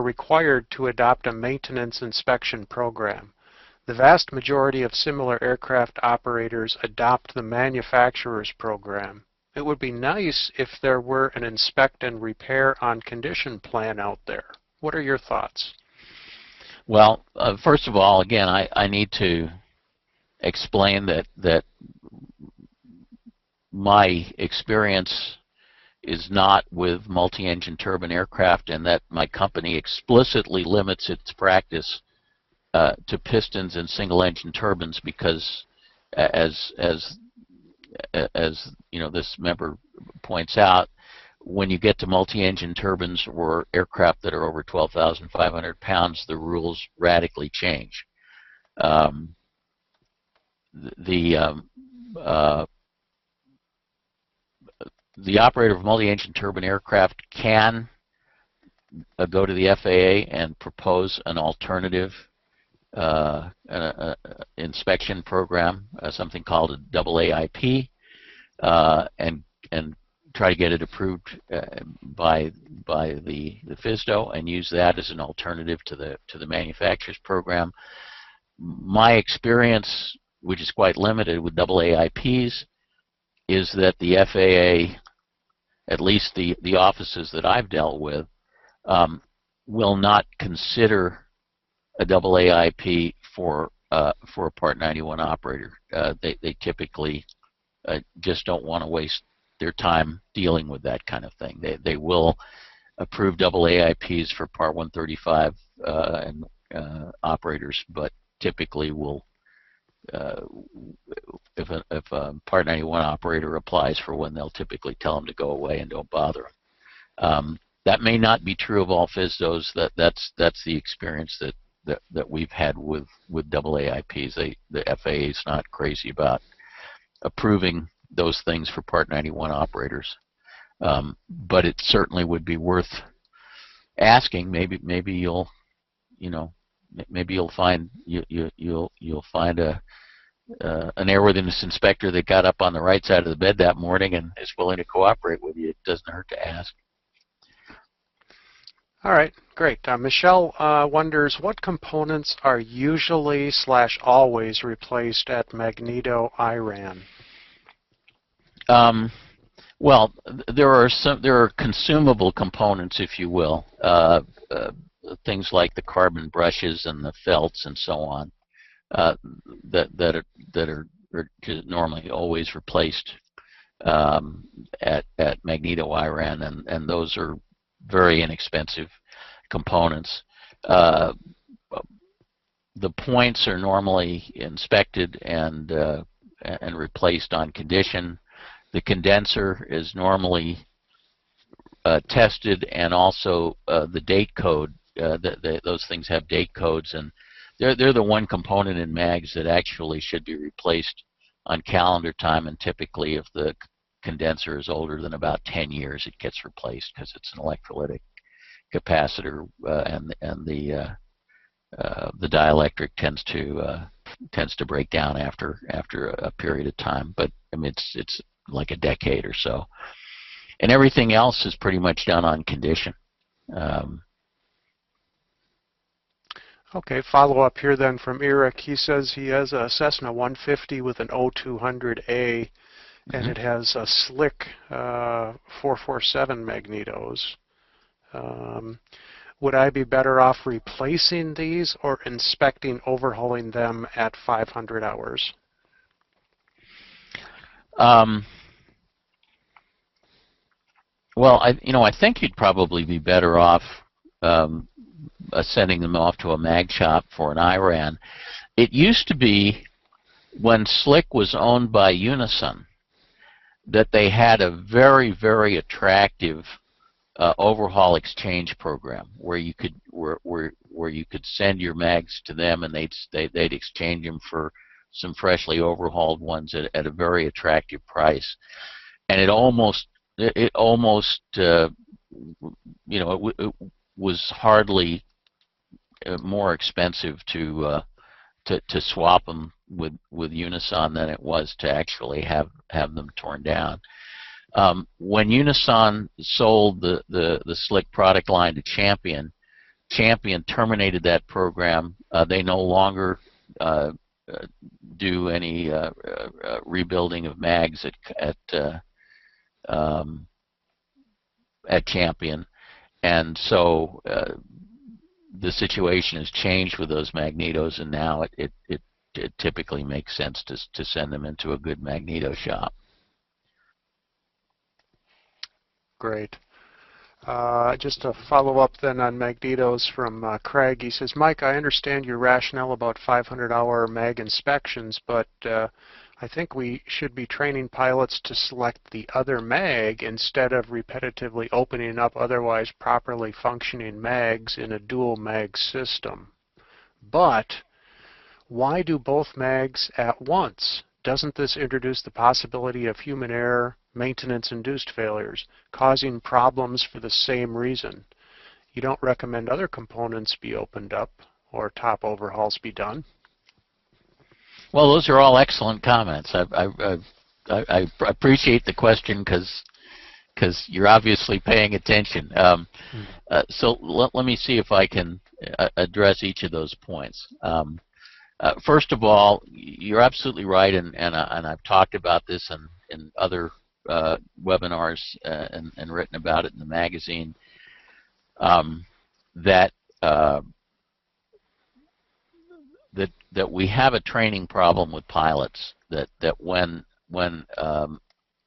required to adopt a maintenance inspection program. The vast majority of similar aircraft operators adopt the manufacturer's program. It would be nice if there were an inspect and repair on condition plan out there. What are your thoughts? Well, first of all, again, I need to explain that my experience is not with multi-engine turbine aircraft, and that my company explicitly limits its practice to pistons and single-engine turbines because, as this member points out, when you get to multi-engine turbines or aircraft that are over 12,500 pounds, the rules radically change. The operator of multi-engine turbine aircraft can go to the FAA and propose an alternative inspection program, something called a AAIP, and try to get it approved by the FSDO and use that as an alternative to the manufacturer's program. My experience, which is quite limited with AAIPs, is that the FAA, at least the offices that I've dealt with, will not consider a AAIP for for a Part 91 operator. They typically just don't want to waste their time dealing with that kind of thing. They will approve double AIPs for Part 135 and operators, but typically will, if a Part 91 operator applies for one, they'll typically tell them to go away and don't bother them. That may not be true of all FSDOs. That's the experience that we've had with double AIPs. The FAA is not crazy about approving those things for Part 91 operators, but it certainly would be worth asking. Maybe you'll find you'll find an airworthiness inspector that got up on the right side of the bed that morning and is willing to cooperate with you. It doesn't hurt to ask. All right, great. Michelle wonders what components are usually / always replaced at Magneto IRAN? Well, there are consumable components, if you will, things like the carbon brushes and the felts and so on, that are normally always replaced at Magneto IRAN, and those are very inexpensive components. The points are normally inspected and replaced on condition. The condenser is normally tested, and also the date code. Those things have date codes, and they're the one component in mags that actually should be replaced on calendar time. And typically, if the condenser is older than about 10 years, it gets replaced because it's an electrolytic capacitor, and the dielectric tends to break down after a period of time. But I mean, it's like a decade or so, and everything else is pretty much done on condition. Okay, follow up here then from Eric. He says he has a Cessna 150 with an O200A, and it has a slick 447 magnetos. Would I be better off replacing these or inspecting, overhauling them at 500 hours? Well, I think you'd probably be better off sending them off to a mag shop for an IRAN. It used to be, when Slick was owned by Unison, that they had a very, very attractive overhaul exchange program where you could send your mags to them, and they'd exchange them for some freshly overhauled ones at a very attractive price. And it was hardly more expensive to swap them with Unison than it was to actually have them torn down. When Unison sold the Slick product line to Champion terminated that program. They no longer do any rebuilding of mags at Champion, and so the situation has changed with those magnetos, and now it typically makes sense to send them into a good magneto shop. Great. Just to follow up then on magnetos from Craig, he says, Mike, I understand your rationale about 500-hour mag inspections, but I think we should be training pilots to select the other mag instead of repetitively opening up otherwise properly functioning mags in a dual mag system. But why do both mags at once? Doesn't this introduce the possibility of human error, maintenance-induced failures, causing problems for the same reason? You don't recommend other components be opened up or top overhauls be done? Well, those are all excellent comments. I appreciate the question because you're obviously paying attention. So let me see if I can address each of those points. First of all, you're absolutely right, and I've talked about this in other webinars and written about it in the magazine, that that we have a training problem with pilots. That when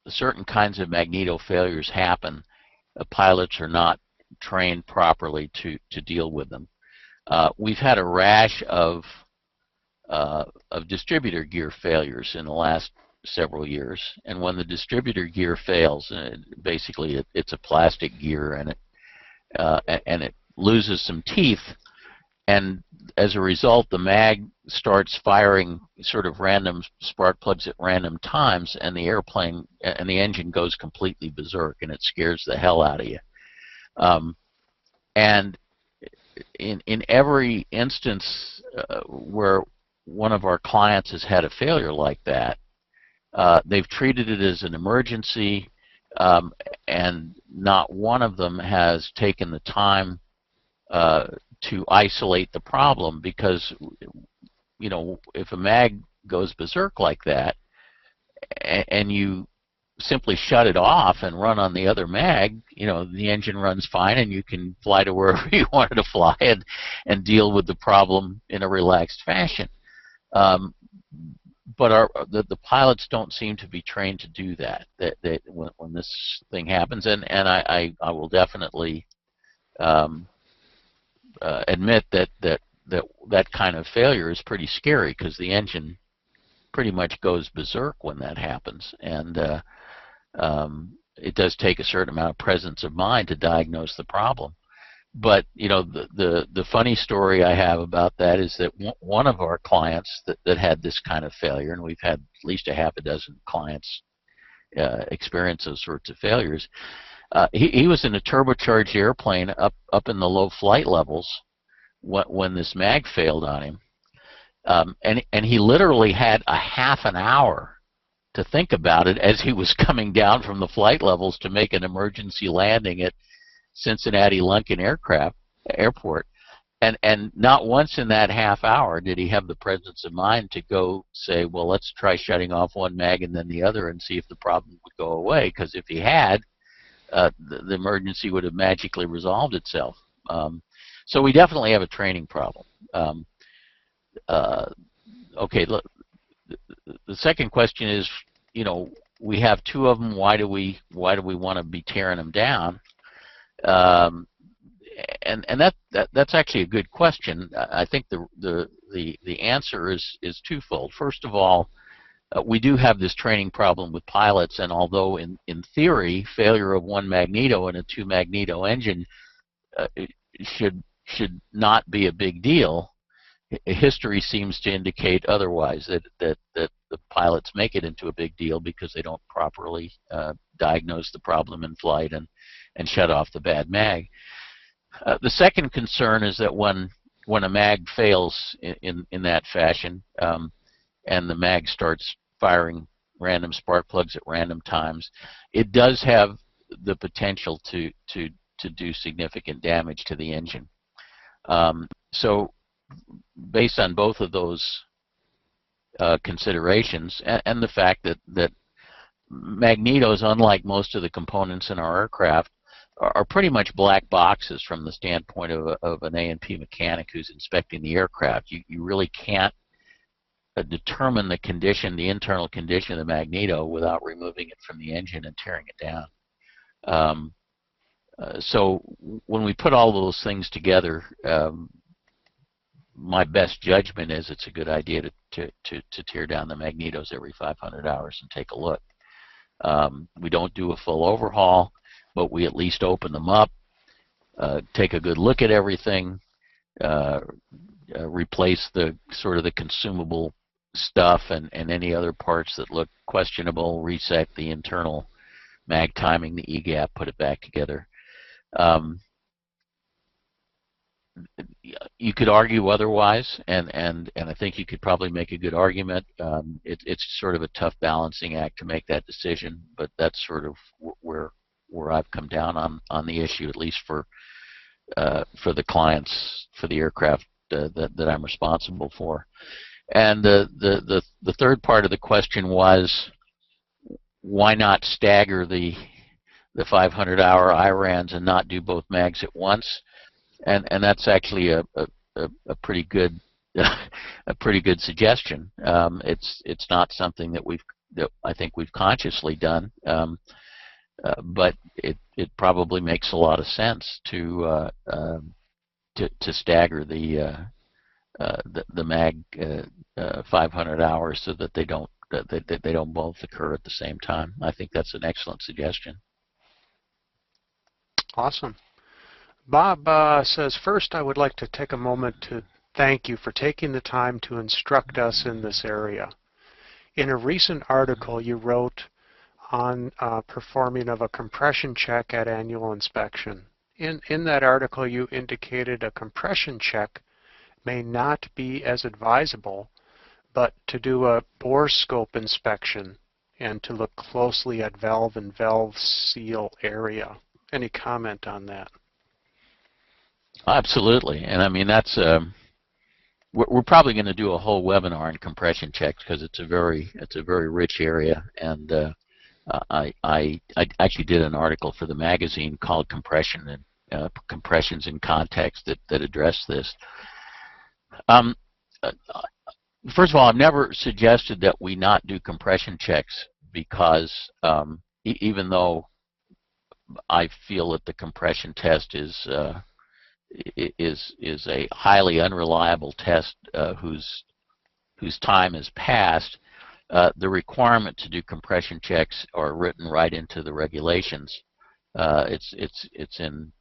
certain kinds of magneto failures happen, pilots are not trained properly to deal with them. We've had a rash of distributor gear failures in the last several years, and when the distributor gear fails, basically it's a plastic gear, and it loses some teeth, and as a result the mag starts firing sort of random spark plugs at random times, and the airplane and the engine goes completely berserk, and it scares the hell out of you. And in every instance where one of our clients has had a failure like that, they've treated it as an emergency, and not one of them has taken the time to isolate the problem, because if a mag goes berserk like that and you simply shut it off and run on the other mag, the engine runs fine and you can fly to wherever you wanted to fly and deal with the problem in a relaxed fashion. But the pilots don't seem to be trained to do that. When this thing happens, and I will definitely admit that kind of failure is pretty scary, because the engine pretty much goes berserk when that happens, and it does take a certain amount of presence of mind to diagnose the problem. But the funny story I have about that is that one of our clients that had this kind of failure, and we've had at least a half a dozen clients experience those sorts of failures. He was in a turbocharged airplane up in the low flight levels when this mag failed on him, and he literally had a half an hour to think about it as he was coming down from the flight levels to make an emergency landing at Cincinnati Lunken Airport, and not once in that half hour did he have the presence of mind to go say, well, let's try shutting off one mag and then the other and see if the problem would go away, because if he had, the emergency would have magically resolved itself. So we definitely have a training problem. Okay, look, the second question is, we have two of them. Why do we want to be tearing them down? And that's actually a good question. I think the answer is twofold. First of all, we do have this training problem with pilots, and although in theory failure of one magneto in a two magneto engine should not be a big deal, history seems to indicate otherwise, that the pilots make it into a big deal because they don't properly diagnose the problem in flight and shut off the bad mag. The second concern is that when a mag fails in that fashion, and the mag starts firing random spark plugs at random times, it does have the potential to do significant damage to the engine. So based on both of those considerations, and the fact that magnetos, unlike most of the components in our aircraft, are pretty much black boxes from the standpoint of an A&P mechanic who's inspecting the aircraft. You really can't determine the internal condition of the magneto without removing it from the engine and tearing it down. So when we put all those things together, my best judgment is it's a good idea to tear down the magnetos every 500 hours and take a look. We don't do a full overhaul, but we at least open them up, take a good look at everything, replace the consumable stuff and any other parts that look questionable, reset the internal mag timing, the E-gap, put it back together. You could argue otherwise, and I think you could probably make a good argument. It's sort of a tough balancing act to make that decision, but that's sort of where I've come down on the issue, at least for the clients, for the aircraft that I'm responsible for. And the third part of the question was, why not stagger the 500-hour IRANs and not do both mags at once? And that's actually a pretty good a pretty good suggestion. It's not something that I think we've consciously done, but it probably makes a lot of sense to stagger the mag 500 hours so that they don't both occur at the same time. I think that's an excellent suggestion. Awesome. Bob says, first I would like to take a moment to thank you for taking the time to instruct us in this area. In a recent article you wrote on performing of a compression check at annual inspection. In that article you indicated a compression check may not be as advisable, but to do a bore scope inspection and to look closely at valve and valve seal area. Any comment on that? Absolutely, and I mean that's we're probably going to do a whole webinar on compression checks because it's a very rich area, and I actually did an article for the magazine called "Compression and Compressions in Context" that addressed this. First of all, I've never suggested that we not do compression checks because even though I feel that the compression test is a highly unreliable test whose time has passed, the requirement to do compression checks are written right into the regulations. It's in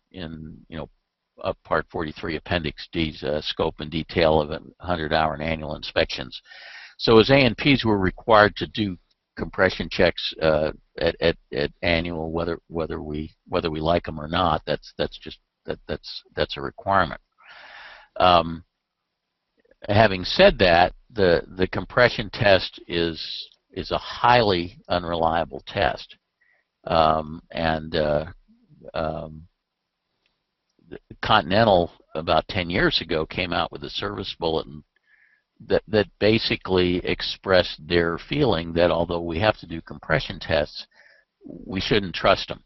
Part 43, Appendix D's scope and detail of 100-hour and annual inspections. So as A&Ps, we're required to do compression checks at annual, whether we like them or not. That's a requirement. Having said that, the compression test is a highly unreliable test, Continental about 10 years ago came out with a service bulletin that basically expressed their feeling that although we have to do compression tests, we shouldn't trust them,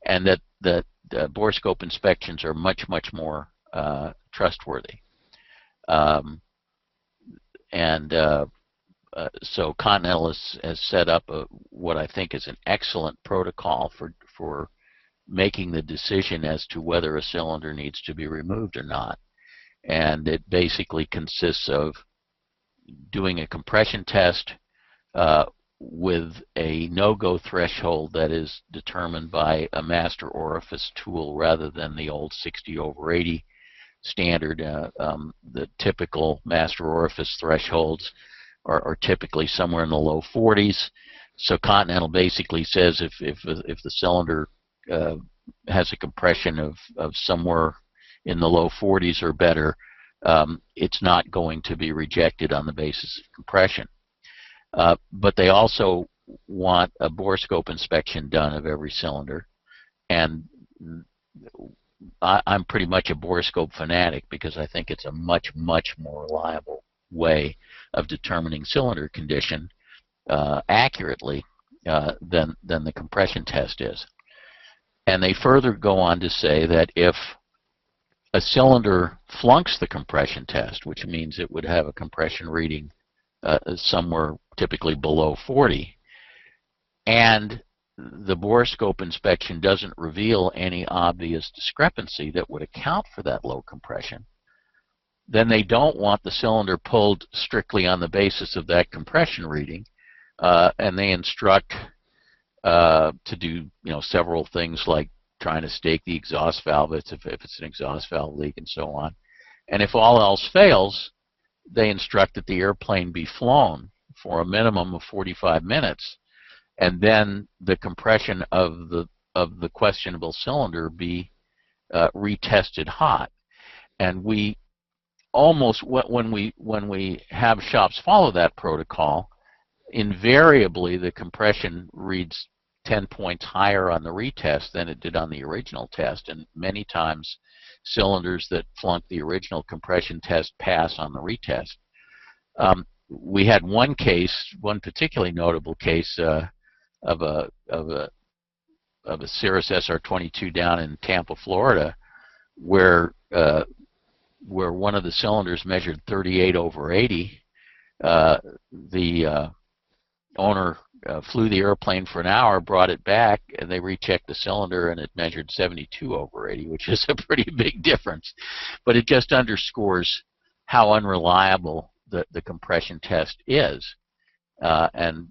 and that the bore scope inspections are much more trustworthy. So Continental has set up what I think is an excellent protocol for making the decision as to whether a cylinder needs to be removed or not. And it basically consists of doing a compression test with a no-go threshold that is determined by a master orifice tool rather than the old 60/80 standard. The typical master orifice thresholds are typically somewhere in the low 40s. So Continental basically says if the cylinder has a compression of somewhere in the low 40s or better, it's not going to be rejected on the basis of compression. But they also want a bore scope inspection done of every cylinder, and I'm pretty much a bore scope fanatic because I think it's a much more reliable way of determining cylinder condition accurately than the compression test is. And they further go on to say that if a cylinder flunks the compression test, which means it would have a compression reading somewhere typically below 40, and the bore scope inspection doesn't reveal any obvious discrepancy that would account for that low compression, then they don't want the cylinder pulled strictly on the basis of that compression reading, and they instruct to do several things like trying to stake the exhaust valve if it's an exhaust valve leak and so on. And if all else fails, they instruct that the airplane be flown for a minimum of 45 minutes, and then the compression of the questionable cylinder be retested hot. And we almost, when we have shops follow that protocol, invariably the compression reads 10 points higher on the retest than it did on the original test, and many times cylinders that flunk the original compression test pass on the retest. We had one particularly notable case of a Cirrus SR-22 down in Tampa, Florida, where where one of the cylinders measured 38/80. The owner flew the airplane for an hour, brought it back, and they rechecked the cylinder, and it measured 72/80, which is a pretty big difference. But it just underscores how unreliable the compression test is. And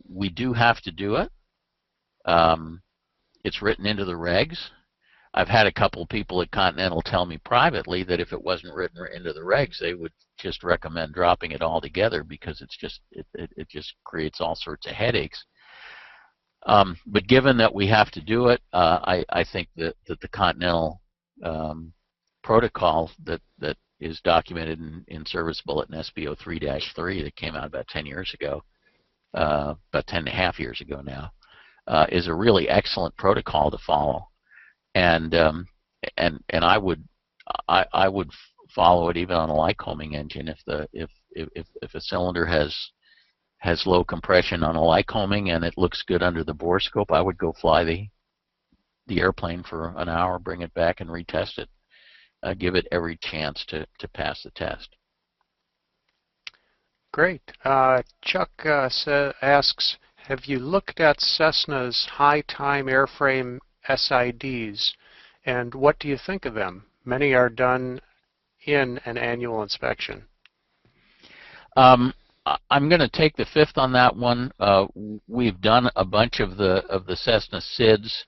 we do have to do it. It's written into the regs. I've had a couple of people at Continental tell me privately that if it wasn't written into the regs, they would just recommend dropping it altogether because it's just it just creates all sorts of headaches. But given that we have to do it, I think that the Continental protocol that is documented in Service Bulletin SBO 3-3 that came out about 10 years ago, about 10 and a half years ago now, is a really excellent protocol to follow. And I would follow it even on a Lycoming engine. If a cylinder has low compression on a Lycoming and it looks good under the bore scope, I would go fly the airplane for an hour, bring it back, and retest it. Give it every chance to pass the test. Great. Chuck asks, have you looked at Cessna's high-time airframe SIDs, and what do you think of them? Many are done in an annual inspection. I'm going to take the fifth on that one. We've done a bunch of the Cessna SIDs,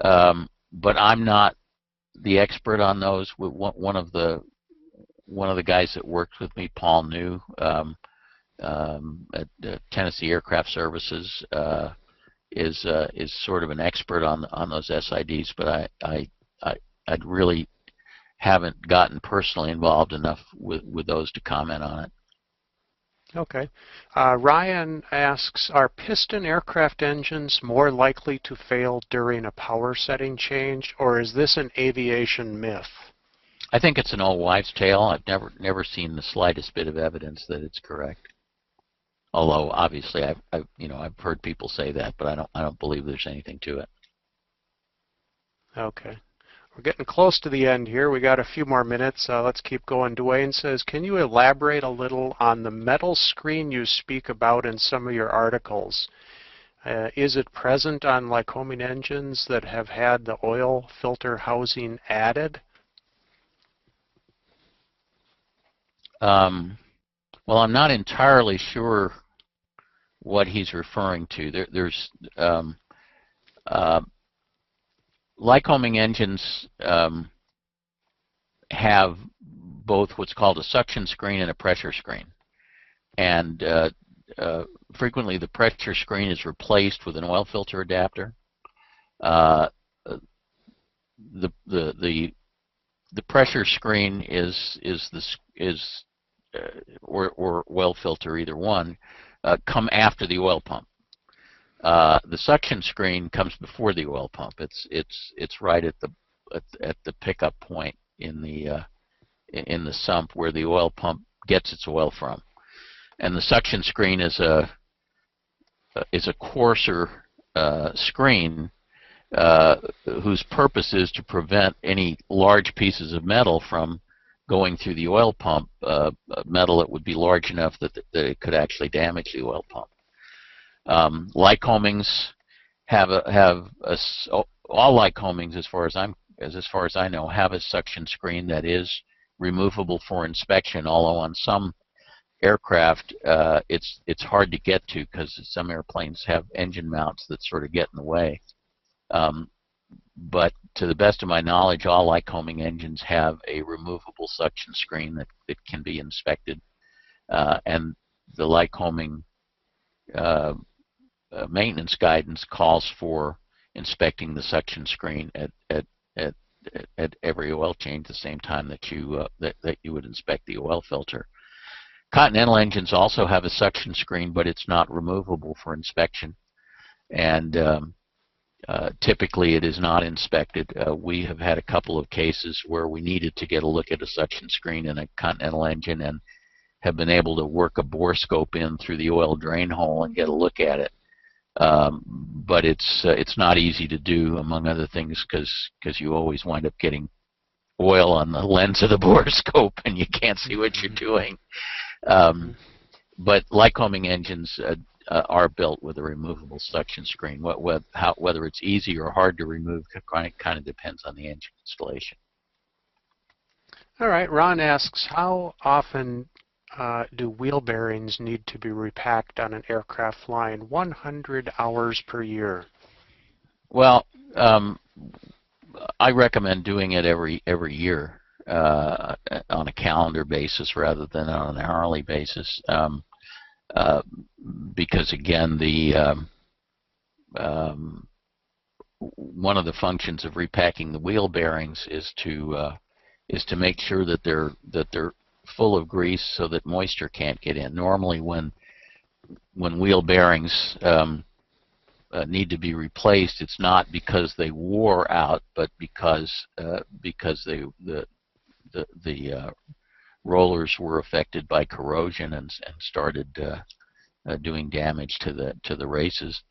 but I'm not the expert on those. One of the guys that worked with me, Paul New, at Tennessee Aircraft Services, is sort of an expert on those SIDs, but I really haven't gotten personally involved enough with those to comment on it. Okay. Ryan asks, are piston aircraft engines more likely to fail during a power setting change, or is this an aviation myth? I think it's an old wives' tale. I've never seen the slightest bit of evidence that it's correct. Although obviously I've heard people say that, but I don't believe there's anything to it. Okay. We're getting close to the end here. We got a few more minutes. Let's keep going. Dwayne says, can you elaborate a little on the metal screen you speak about in some of your articles? Is it present on Lycoming engines that have had the oil filter housing added? Well, I'm not entirely sure what he's referring to. There's Lycoming engines have both what's called a suction screen and a pressure screen, and frequently the pressure screen is replaced with an oil filter adapter. The pressure screen or oil filter, either one, come after the oil pump. The suction screen comes before the oil pump. It's right at the pickup point in the sump where the oil pump gets its oil from. And the suction screen is a coarser screen whose purpose is to prevent any large pieces of metal from going through the oil pump, metal that would be large enough that it could actually damage the oil pump. Lycomings all Lycomings, as far as I know, have a suction screen that is removable for inspection. Although on some aircraft, it's hard to get to because some airplanes have engine mounts that sort of get in the way. But to the best of my knowledge, all Lycoming engines have a removable suction screen that can be inspected, and the Lycoming maintenance guidance calls for inspecting the suction screen at every oil change, the same time that you would inspect the oil filter. Continental engines also have a suction screen, but it's not removable for inspection, and typically it is not inspected. We have had a couple of cases where we needed to get a look at a suction screen in a Continental engine and have been able to work a bore scope in through the oil drain hole and get a look at it. But it's not easy to do, among other things, because you always wind up getting oil on the lens of the borescope and you can't see what you're doing. But Lycoming engines are built with a removable suction screen. Whether it's easy or hard to remove kind of depends on the engine installation. All right, Ron asks, how often do wheel bearings need to be repacked on an aircraft flying 100 hours per year? Well, I recommend doing it every year on a calendar basis rather than on an hourly basis, because again, one of the functions of repacking the wheel bearings is to make sure that they're full of grease so that moisture can't get in. Normally, when wheel bearings need to be replaced, it's not because they wore out, but because the rollers were affected by corrosion and started doing damage to the races.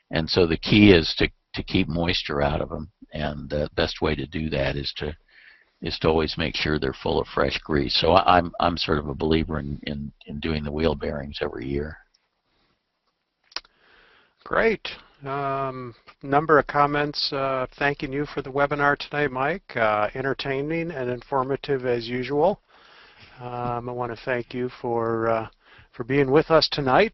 And so the key is to keep moisture out of them, and the best way to do that is to always make sure they're full of fresh grease. So I'm sort of a believer in doing the wheel bearings every year. Great. Number of comments thanking you for the webinar today, Mike. Entertaining and informative as usual. I want to thank you for being with us tonight.